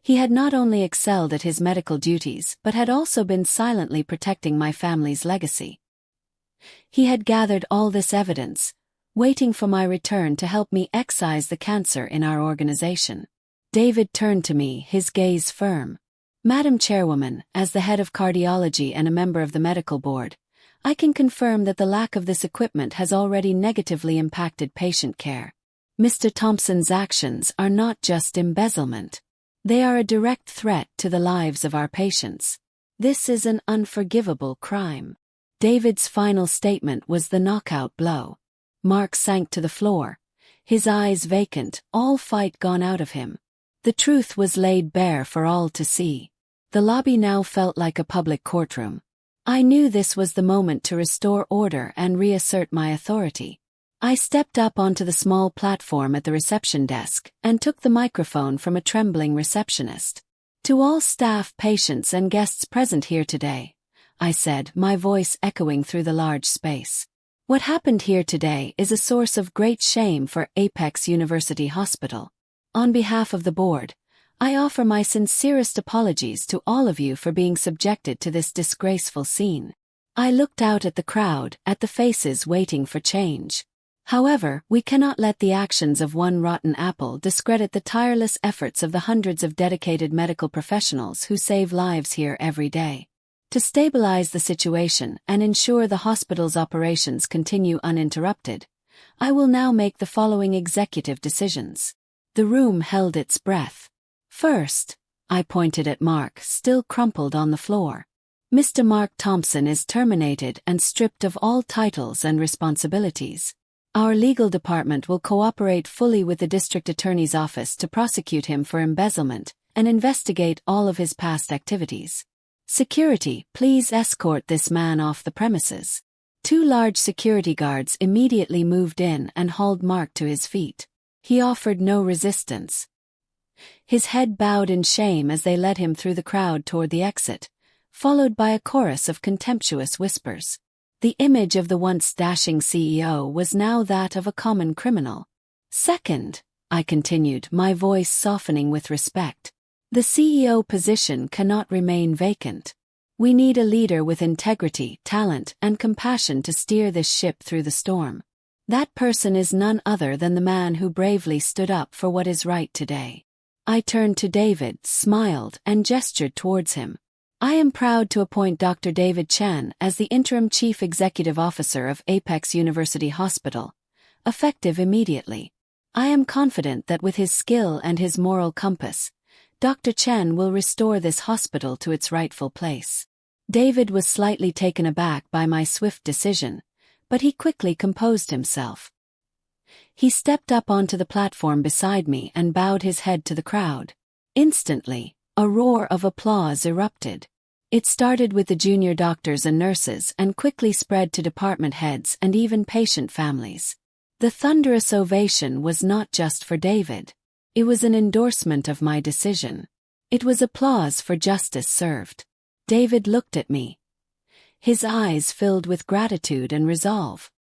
he had not only excelled at his medical duties but had also been silently protecting my family's legacy. He had gathered all this evidence, waiting for my return to help me excise the cancer in our organization. David turned to me, his gaze firm. Madam Chairwoman, as the head of cardiology and a member of the medical board, I can confirm that the lack of this equipment has already negatively impacted patient care. Mr. Thompson's actions are not just embezzlement. They are a direct threat to the lives of our patients. This is an unforgivable crime. David's final statement was the knockout blow. Mark sank to the floor, his eyes vacant, all fight gone out of him. The truth was laid bare for all to see. The lobby now felt like a public courtroom. I knew this was the moment to restore order and reassert my authority. I stepped up onto the small platform at the reception desk and took the microphone from a trembling receptionist. To all staff, patients, and guests present here today, I said, my voice echoing through the large space. What happened here today is a source of great shame for Apex University Hospital. On behalf of the board, I offer my sincerest apologies to all of you for being subjected to this disgraceful scene. I looked out at the crowd, at the faces waiting for change. However, we cannot let the actions of one rotten apple discredit the tireless efforts of the hundreds of dedicated medical professionals who save lives here every day. To stabilize the situation and ensure the hospital's operations continue uninterrupted, I will now make the following executive decisions. The room held its breath. First, I pointed at Mark, still crumpled on the floor. Mr. Mark Thompson is terminated and stripped of all titles and responsibilities. Our legal department will cooperate fully with the district attorney's office to prosecute him for embezzlement and investigate all of his past activities. Security, please escort this man off the premises. 2 large security guards immediately moved in and hauled Mark to his feet. He offered no resistance. His head bowed in shame as they led him through the crowd toward the exit, followed by a chorus of contemptuous whispers. The image of the once dashing CEO was now that of a common criminal. Second, I continued, my voice softening with respect, the CEO position cannot remain vacant. We need a leader with integrity, talent, and compassion to steer this ship through the storm. That person is none other than the man who bravely stood up for what is right today. I turned to David, smiled, and gestured towards him. I am proud to appoint Dr. David Chen as the interim chief executive officer of Apex University Hospital, effective immediately. I am confident that with his skill and his moral compass, Dr. Chen will restore this hospital to its rightful place. David was slightly taken aback by my swift decision, but he quickly composed himself. He stepped up onto the platform beside me and bowed his head to the crowd. Instantly, a roar of applause erupted. It started with the junior doctors and nurses and quickly spread to department heads and even patient families. The thunderous ovation was not just for David. It was an endorsement of my decision. It was applause for justice served. David looked at me, his eyes filled with gratitude and resolve.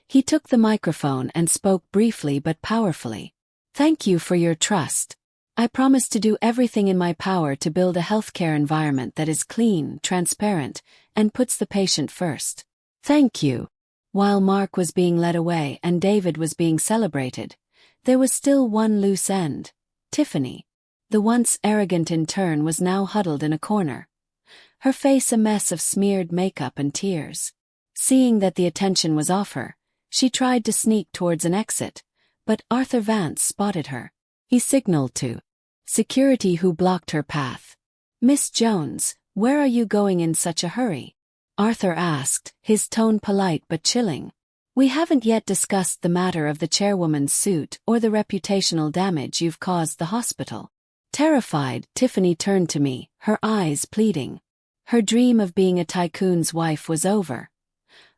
He took the microphone and spoke briefly but powerfully. Thank you for your trust. I promise to do everything in my power to build a healthcare environment that is clean, transparent, and puts the patient first. Thank you. While Mark was being led away and David was being celebrated, there was still one loose end. Tiffany, the once arrogant intern, was now huddled in a corner, her face a mess of smeared makeup and tears. Seeing that the attention was off her, she tried to sneak towards an exit, but Arthur Vance spotted her. He signaled to security, who blocked her path. Miss Jones, where are you going in such a hurry? Arthur asked, his tone polite but chilling. We haven't yet discussed the matter of the chairwoman's suit or the reputational damage you've caused the hospital. Terrified, Tiffany turned to me, her eyes pleading. Her dream of being a tycoon's wife was over.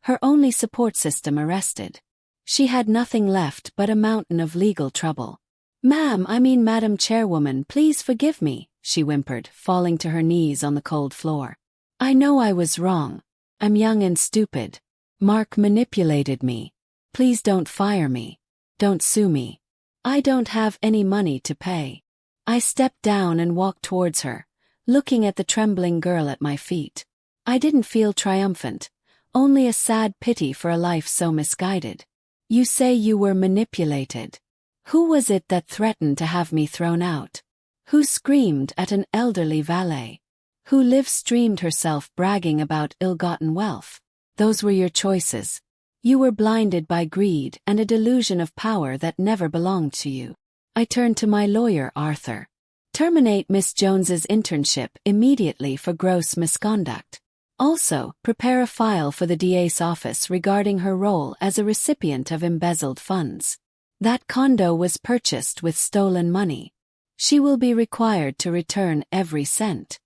Her only support system arrested. She had nothing left but a mountain of legal trouble. Madam Chairwoman, please forgive me, she whimpered, falling to her knees on the cold floor. I know I was wrong. I'm young and stupid. Mark manipulated me. Please don't fire me. Don't sue me. I don't have any money to pay. I stepped down and walked towards her, looking at the trembling girl at my feet. I didn't feel triumphant, only a sad pity for a life so misguided. You say you were manipulated. Who was it that threatened to have me thrown out? Who screamed at an elderly valet? Who live-streamed herself bragging about ill-gotten wealth? Those were your choices. You were blinded by greed and a delusion of power that never belonged to you. I turned to my lawyer, Arthur. Terminate Miss Jones's internship immediately for gross misconduct. Also, prepare a file for the DA's office regarding her role as a recipient of embezzled funds. That condo was purchased with stolen money. She will be required to return every cent.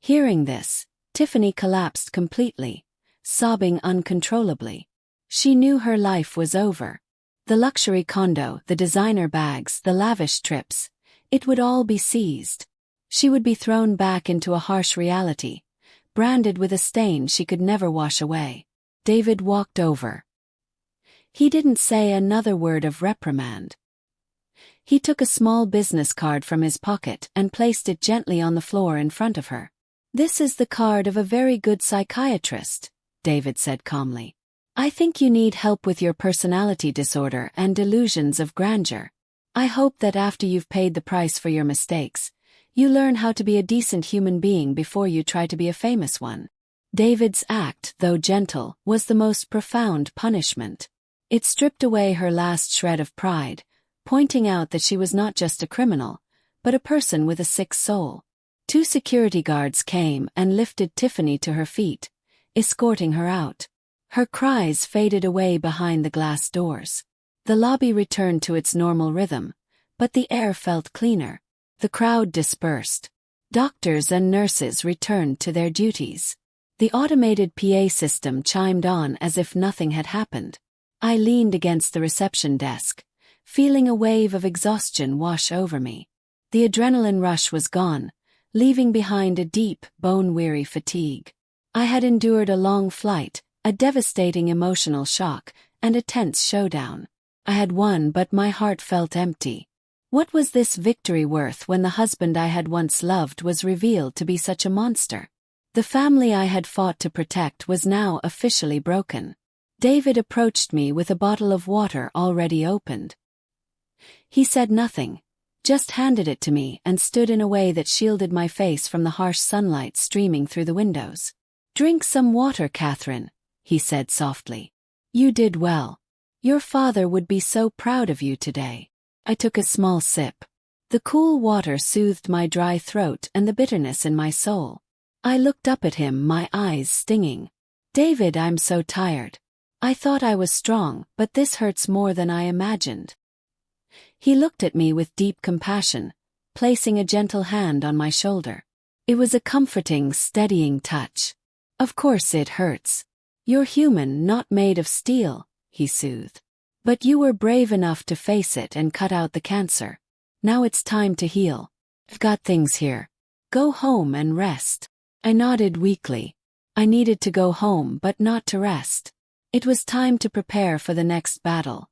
Hearing this, Tiffany collapsed completely, sobbing uncontrollably. She knew her life was over. The luxury condo, the designer bags, the lavish trips, it would all be seized. She would be thrown back into a harsh reality, branded with a stain she could never wash away. David walked over. He didn't say another word of reprimand. He took a small business card from his pocket and placed it gently on the floor in front of her. This is the card of a very good psychiatrist, David said calmly. I think you need help with your personality disorder and delusions of grandeur. I hope that after you've paid the price for your mistakes, you learn how to be a decent human being before you try to be a famous one. David's act, though gentle, was the most profound punishment. It stripped away her last shred of pride, pointing out that she was not just a criminal, but a person with a sick soul. 2 security guards came and lifted Tiffany to her feet, escorting her out. Her cries faded away behind the glass doors. The lobby returned to its normal rhythm, but the air felt cleaner. The crowd dispersed. Doctors and nurses returned to their duties. The automated PA system chimed on as if nothing had happened. I leaned against the reception desk, feeling a wave of exhaustion wash over me. The adrenaline rush was gone, leaving behind a deep, bone-weary fatigue. I had endured a long flight, a devastating emotional shock, and a tense showdown. I had won, but my heart felt empty. What was this victory worth when the husband I had once loved was revealed to be such a monster? The family I had fought to protect was now officially broken. David approached me with a bottle of water already opened. He said nothing, just handed it to me and stood in a way that shielded my face from the harsh sunlight streaming through the windows. Drink some water, Catherine, he said softly. You did well. Your father would be so proud of you today. I took a small sip. The cool water soothed my dry throat and the bitterness in my soul. I looked up at him, my eyes stinging. David, I'm so tired. I thought I was strong, but this hurts more than I imagined. He looked at me with deep compassion, placing a gentle hand on my shoulder. It was a comforting, steadying touch. Of course it hurts. You're human, not made of steel, he soothed. But you were brave enough to face it and cut out the cancer. Now it's time to heal. I've got things here. Go home and rest. I nodded weakly. I needed to go home, but not to rest. It was time to prepare for the next battle.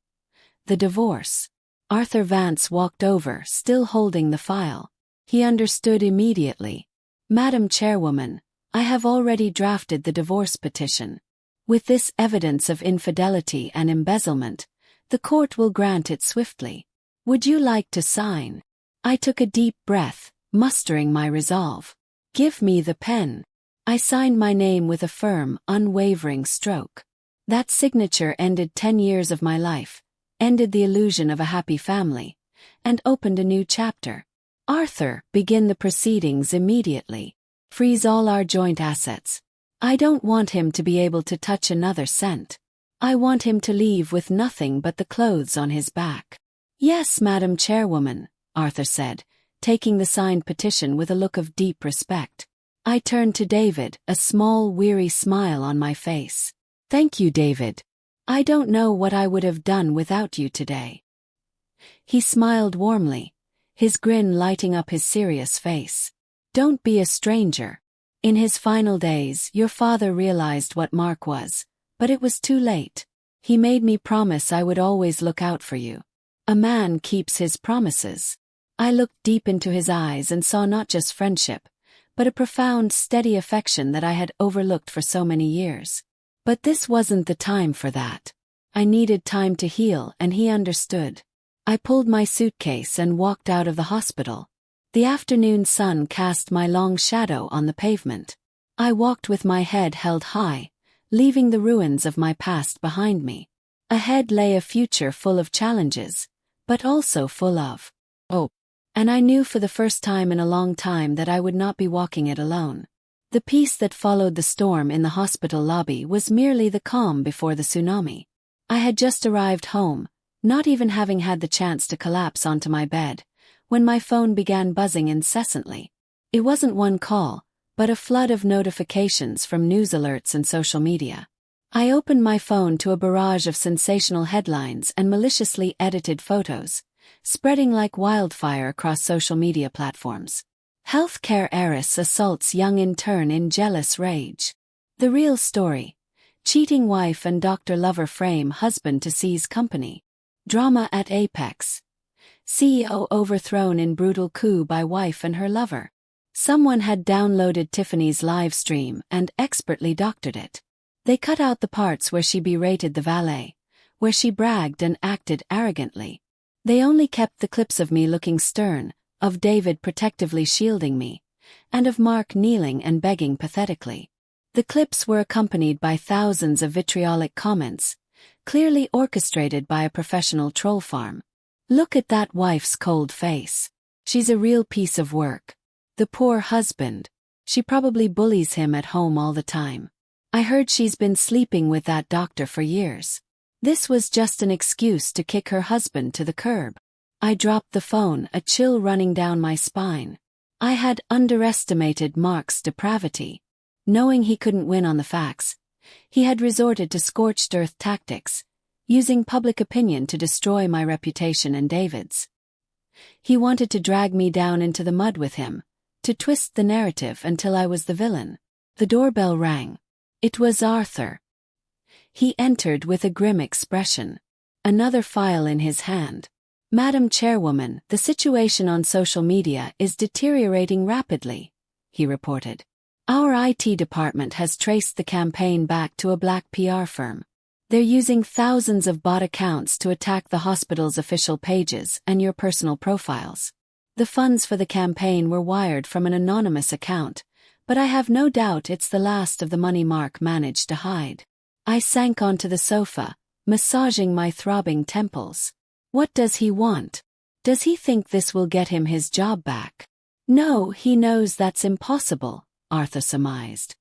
The divorce. Arthur Vance walked over, still holding the file. He understood immediately. Madam Chairwoman, I have already drafted the divorce petition. With this evidence of infidelity and embezzlement, the court will grant it swiftly. Would you like to sign? I took a deep breath, mustering my resolve. Give me the pen. I signed my name with a firm, unwavering stroke. That signature ended 10 years of my life, ended the illusion of a happy family, and opened a new chapter. Arthur, begin the proceedings immediately. Freeze all our joint assets. I don't want him to be able to touch another cent. I want him to leave with nothing but the clothes on his back. Yes, Madam Chairwoman, Arthur said, taking the signed petition with a look of deep respect. I turned to David, a small, weary smile on my face. Thank you, David. I don't know what I would have done without you today. He smiled warmly, his grin lighting up his serious face. Don't be a stranger. In his final days, your father realized what Mark was, but it was too late. He made me promise I would always look out for you. A man keeps his promises. I looked deep into his eyes and saw not just friendship, but a profound, steady affection that I had overlooked for so many years. But this wasn't the time for that. I needed time to heal, and he understood. I pulled my suitcase and walked out of the hospital. The afternoon sun cast my long shadow on the pavement. I walked with my head held high, leaving the ruins of my past behind me. Ahead lay a future full of challenges, but also full of hope. And I knew for the first time in a long time that I would not be walking it alone. The peace that followed the storm in the hospital lobby was merely the calm before the tsunami. I had just arrived home, not even having had the chance to collapse onto my bed, when my phone began buzzing incessantly. It wasn't one call, but a flood of notifications from news alerts and social media. I opened my phone to a barrage of sensational headlines and maliciously edited photos, spreading like wildfire across social media platforms. Healthcare heiress assaults young intern in jealous rage. The real story. Cheating wife and doctor lover frame husband to seize company. Drama at apex. CEO overthrown in brutal coup by wife and her lover. Someone had downloaded Tiffany's live stream and expertly doctored it. They cut out the parts where she berated the valet, where she bragged and acted arrogantly. They only kept the clips of me looking stern, of David protectively shielding me, and of Mark kneeling and begging pathetically. The clips were accompanied by thousands of vitriolic comments, clearly orchestrated by a professional troll farm. Look at that wife's cold face. She's a real piece of work. The poor husband. She probably bullies him at home all the time. I heard she's been sleeping with that doctor for years. This was just an excuse to kick her husband to the curb. I dropped the phone, a chill running down my spine. I had underestimated Mark's depravity. Knowing he couldn't win on the facts, he had resorted to scorched earth tactics, using public opinion to destroy my reputation and David's. He wanted to drag me down into the mud with him, to twist the narrative until I was the villain. The doorbell rang. It was Arthur. He entered with a grim expression, another file in his hand. Madam Chairwoman, the situation on social media is deteriorating rapidly, he reported. Our IT department has traced the campaign back to a black PR firm. They're using thousands of bot accounts to attack the hospital's official pages and your personal profiles. The funds for the campaign were wired from an anonymous account, but I have no doubt it's the last of the money Mark managed to hide. I sank onto the sofa, massaging my throbbing temples. What does he want? Does he think this will get him his job back? No, he knows that's impossible, Arthur surmised.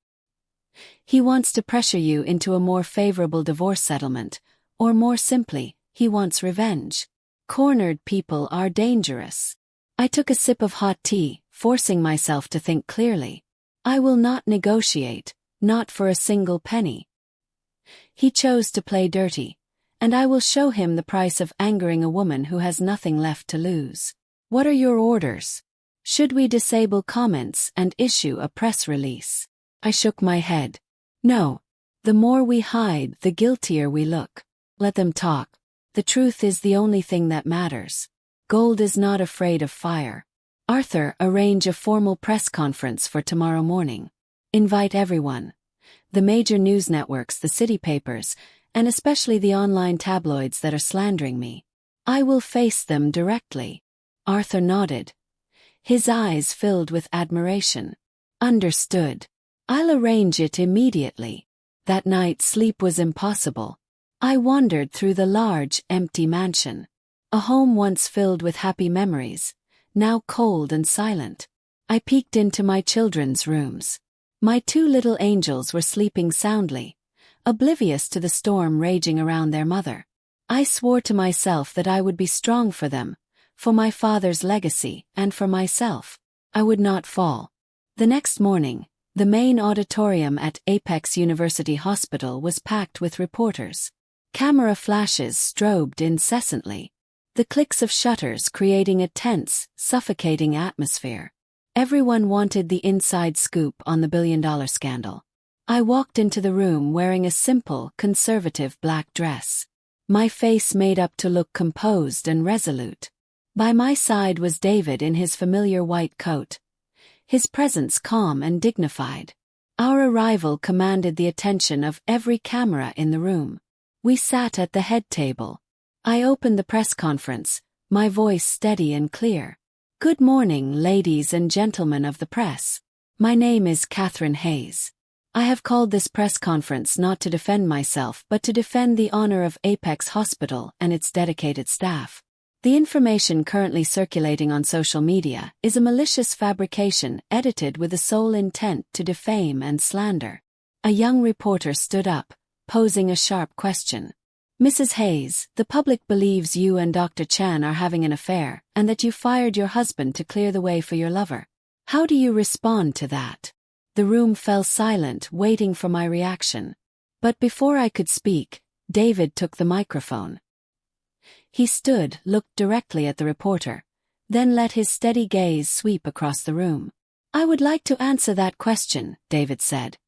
He wants to pressure you into a more favorable divorce settlement, or more simply, he wants revenge. Cornered people are dangerous. I took a sip of hot tea, forcing myself to think clearly. I will not negotiate, not for a single penny. He chose to play dirty, and I will show him the price of angering a woman who has nothing left to lose. What are your orders? Should we disable comments and issue a press release? I shook my head. No. The more we hide, the guiltier we look. Let them talk. The truth is the only thing that matters. Gold is not afraid of fire. Arthur, arrange a formal press conference for tomorrow morning. Invite everyone. The major news networks, the city papers, and especially the online tabloids that are slandering me. I will face them directly. Arthur nodded. His eyes filled with admiration. Understood. I'll arrange it immediately. That night sleep was impossible. I wandered through the large, empty mansion. A home once filled with happy memories, now cold and silent. I peeked into my children's rooms. My two little angels were sleeping soundly, oblivious to the storm raging around their mother. I swore to myself that I would be strong for them, for my father's legacy, and for myself. I would not fall. The next morning, the main auditorium at Apex University Hospital was packed with reporters. Camera flashes strobed incessantly, the clicks of shutters creating a tense, suffocating atmosphere. Everyone wanted the inside scoop on the billion-dollar scandal. I walked into the room wearing a simple, conservative black dress. My face made up to look composed and resolute. By my side was David in his familiar white coat, his presence calm and dignified. Our arrival commanded the attention of every camera in the room. We sat at the head table. I opened the press conference, my voice steady and clear. Good morning, ladies and gentlemen of the press. My name is Catherine Hayes. I have called this press conference not to defend myself but to defend the honor of Apex Hospital and its dedicated staff. The information currently circulating on social media is a malicious fabrication edited with the sole intent to defame and slander. A young reporter stood up, posing a sharp question. Mrs. Hayes, the public believes you and Dr. Chan are having an affair and that you fired your husband to clear the way for your lover. How do you respond to that? The room fell silent, waiting for my reaction. But before I could speak, David took the microphone. He stood, looked directly at the reporter, then let his steady gaze sweep across the room. I would like to answer that question, David said,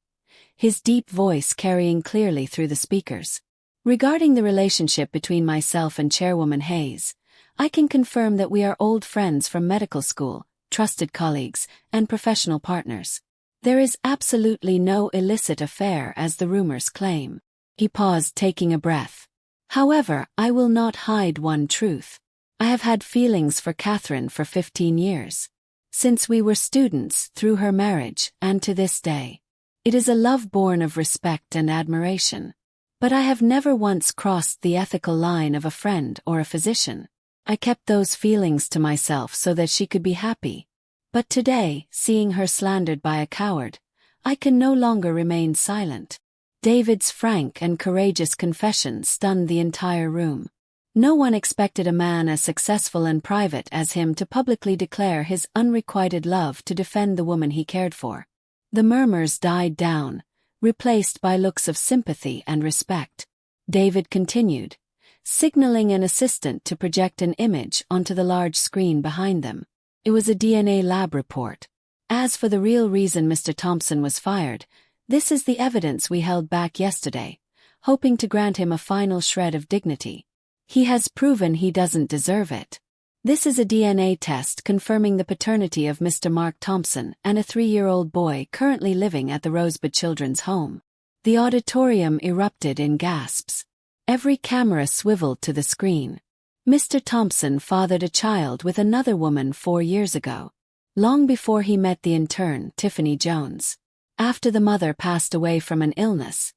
his deep voice carrying clearly through the speakers. Regarding the relationship between myself and Chairwoman Hayes, I can confirm that we are old friends from medical school, trusted colleagues, and professional partners. There is absolutely no illicit affair as the rumors claim. He paused, taking a breath. However, I will not hide one truth. I have had feelings for Catherine for 15 years. Since we were students, through her marriage, and to this day. It is a love born of respect and admiration. But I have never once crossed the ethical line of a friend or a physician. I kept those feelings to myself so that she could be happy. But today, seeing her slandered by a coward, I can no longer remain silent. David's frank and courageous confession stunned the entire room. No one expected a man as successful and private as him to publicly declare his unrequited love to defend the woman he cared for. The murmurs died down, replaced by looks of sympathy and respect. David continued, signaling an assistant to project an image onto the large screen behind them. It was a DNA lab report. As for the real reason Mr. Thompson was fired, this is the evidence we held back yesterday, hoping to grant him a final shred of dignity. He has proven he doesn't deserve it. This is a DNA test confirming the paternity of Mr. Mark Thompson and a 3-year-old boy currently living at the Rosebud Children's Home. The auditorium erupted in gasps. Every camera swiveled to the screen. Mr. Thompson fathered a child with another woman 4 years ago, long before he met the intern, Tiffany Jones. After the mother passed away from an illness,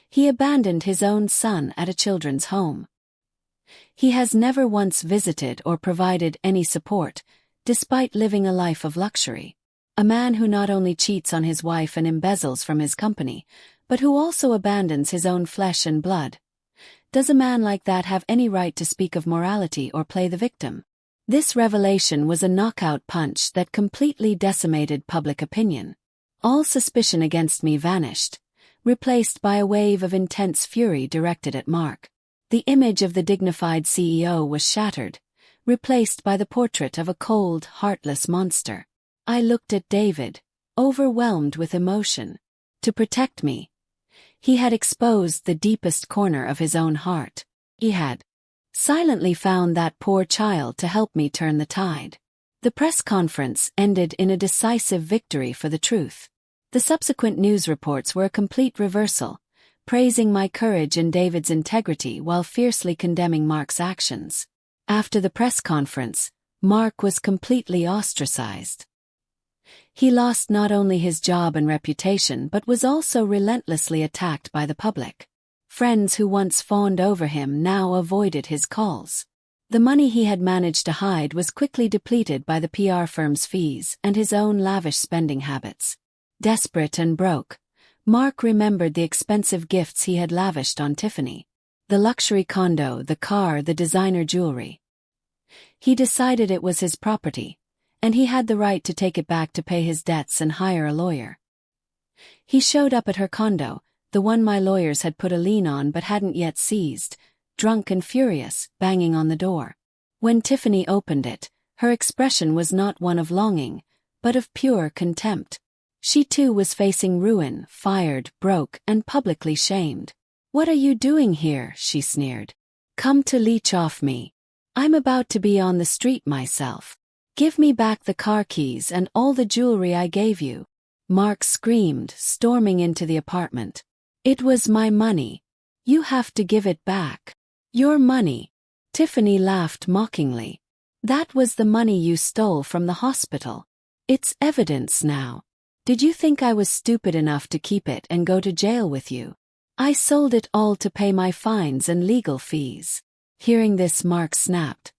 he abandoned his own son at a children's home. He has never once visited or provided any support, despite living a life of luxury. A man who not only cheats on his wife and embezzles from his company, but who also abandons his own flesh and blood. Does a man like that have any right to speak of morality or play the victim? This revelation was a knockout punch that completely decimated public opinion. All suspicion against me vanished, replaced by a wave of intense fury directed at Mark. The image of the dignified CEO was shattered, replaced by the portrait of a cold, heartless monster. I looked at David, overwhelmed with emotion. To protect me, he had exposed the deepest corner of his own heart. He had silently found that poor child to help me turn the tide. The press conference ended in a decisive victory for the truth. The subsequent news reports were a complete reversal, praising my courage and David's integrity while fiercely condemning Mark's actions. After the press conference, Mark was completely ostracized. He lost not only his job and reputation but was also relentlessly attacked by the public. Friends who once fawned over him now avoided his calls. The money he had managed to hide was quickly depleted by the PR firm's fees and his own lavish spending habits. Desperate and broke, Mark remembered the expensive gifts he had lavished on Tiffany. The luxury condo, the car, the designer jewelry. He decided it was his property, and he had the right to take it back to pay his debts and hire a lawyer. He showed up at her condo, the one my lawyers had put a lien on but hadn't yet seized, drunk and furious, banging on the door. When Tiffany opened it, her expression was not one of longing, but of pure contempt. She too was facing ruin, fired, broke, and publicly shamed. "What are you doing here?" she sneered. "Come to leech off me. I'm about to be on the street myself. Give me back the car keys and all the jewelry I gave you." Mark screamed, storming into the apartment. "It was my money. You have to give it back." "Your money?" Tiffany laughed mockingly. "That was the money you stole from the hospital. It's evidence now. Did you think I was stupid enough to keep it and go to jail with you? I sold it all to pay my fines and legal fees." Hearing this, Mark snapped.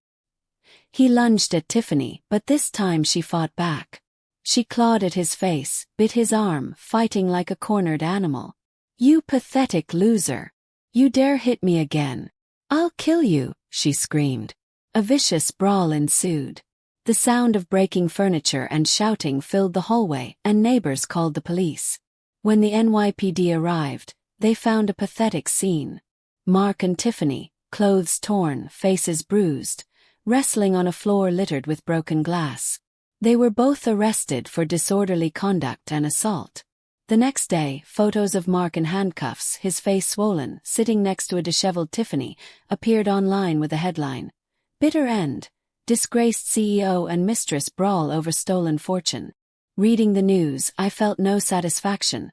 He lunged at Tiffany, but this time she fought back. She clawed at his face, bit his arm, fighting like a cornered animal. "You pathetic loser. You dare hit me again. I'll kill you," she screamed. A vicious brawl ensued. The sound of breaking furniture and shouting filled the hallway, and neighbors called the police. When the NYPD arrived, they found a pathetic scene. Mark and Tiffany, clothes torn, faces bruised, wrestling on a floor littered with broken glass. They were both arrested for disorderly conduct and assault. The next day, photos of Mark in handcuffs, his face swollen, sitting next to a disheveled Tiffany, appeared online with the headline, "Bitter End. Disgraced CEO and mistress brawl over stolen fortune." Reading the news, I felt no satisfaction,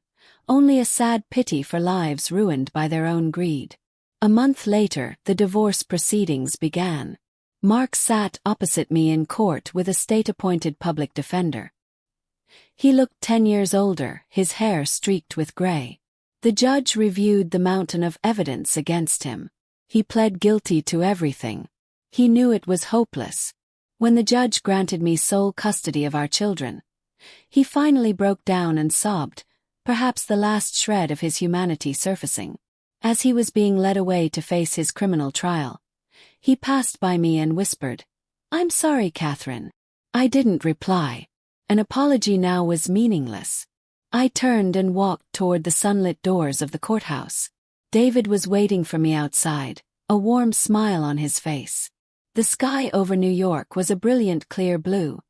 only a sad pity for lives ruined by their own greed. A month later, the divorce proceedings began. Mark sat opposite me in court with a state-appointed public defender. He looked 10 years older, his hair streaked with gray. The judge reviewed the mountain of evidence against him. He pled guilty to everything. He knew it was hopeless. When the judge granted me sole custody of our children, he finally broke down and sobbed, perhaps the last shred of his humanity surfacing. As he was being led away to face his criminal trial, he passed by me and whispered, "I'm sorry, Catherine." I didn't reply. An apology now was meaningless. I turned and walked toward the sunlit doors of the courthouse. David was waiting for me outside, a warm smile on his face. The sky over New York was a brilliant clear blue,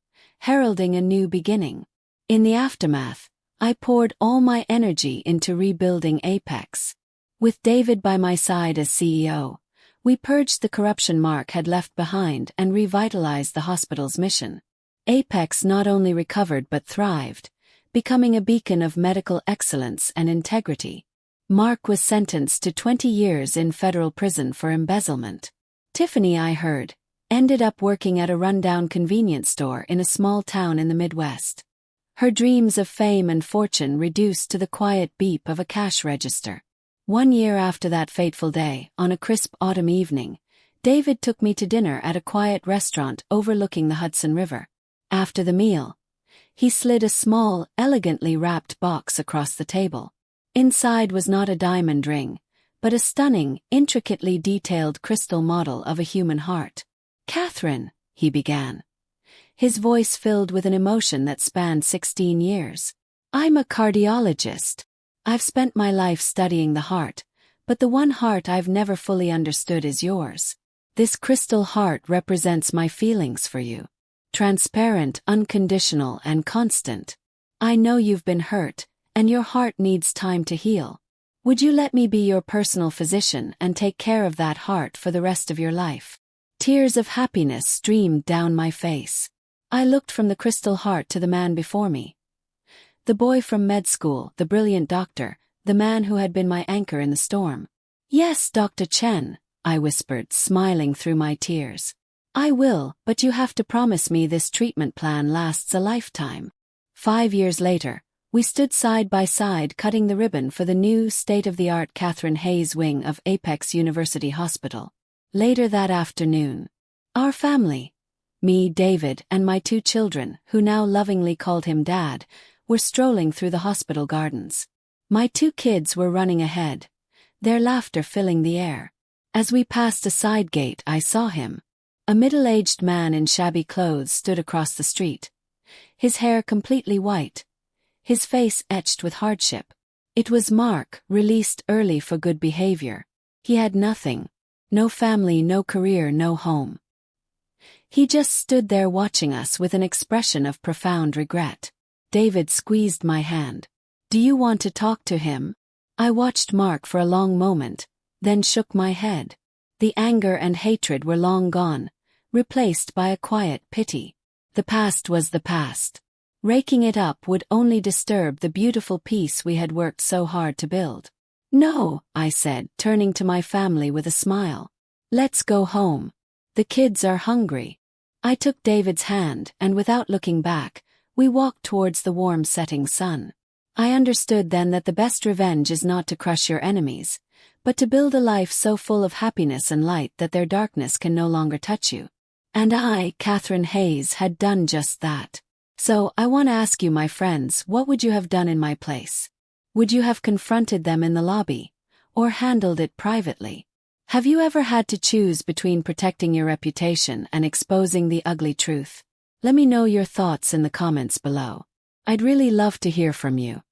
heralding a new beginning. In the aftermath, I poured all my energy into rebuilding Apex. With David by my side as CEO, we purged the corruption Mark had left behind and revitalized the hospital's mission. Apex not only recovered but thrived, becoming a beacon of medical excellence and integrity. Mark was sentenced to 20 years in federal prison for embezzlement. Tiffany, I heard, ended up working at a rundown convenience store in a small town in the Midwest. Her dreams of fame and fortune reduced to the quiet beep of a cash register. 1 year after that fateful day, on a crisp autumn evening, David took me to dinner at a quiet restaurant overlooking the Hudson River. After the meal, he slid a small, elegantly wrapped box across the table. Inside was not a diamond ring, but a stunning, intricately detailed crystal model of a human heart. "Catherine," he began, his voice filled with an emotion that spanned 16 years. "I'm a cardiologist. I've spent my life studying the heart, but the one heart I've never fully understood is yours. This crystal heart represents my feelings for you. Transparent, unconditional, and constant. I know you've been hurt, and your heart needs time to heal. Would you let me be your personal physician and take care of that heart for the rest of your life?" Tears of happiness streamed down my face. I looked from the crystal heart to the man before me. The boy from med school, the brilliant doctor, the man who had been my anchor in the storm. "Yes, Dr. Chen," I whispered, smiling through my tears. "I will, but you have to promise me this treatment plan lasts a lifetime." 5 years later, we stood side by side cutting the ribbon for the new state-of-the-art Catherine Hayes wing of Apex University Hospital. Later that afternoon, our family, me, David, and my 2 children, who now lovingly called him Dad, were strolling through the hospital gardens. My 2 kids were running ahead, their laughter filling the air. As we passed a side gate, I saw him. A middle-aged man in shabby clothes stood across the street, his hair completely white, his face etched with hardship. It was Mark, released early for good behavior. He had nothing. No family, no career, no home. He just stood there watching us with an expression of profound regret. David squeezed my hand. Do you want to talk to him? I watched Mark for a long moment, then shook my head. The anger and hatred were long gone, replaced by a quiet pity. The past was the past. Raking it up would only disturb the beautiful peace we had worked so hard to build. No, I said, turning to my family with a smile. Let's go home. The kids are hungry. I took David's hand, and without looking back, we walked towards the warm setting sun. I understood then that the best revenge is not to crush your enemies, but to build a life so full of happiness and light that their darkness can no longer touch you. And I, Catherine Hayes, had done just that. So, I want to ask you, my friends, what would you have done in my place? Would you have confronted them in the lobby, or handled it privately? Have you ever had to choose between protecting your reputation and exposing the ugly truth? Let me know your thoughts in the comments below. I'd really love to hear from you.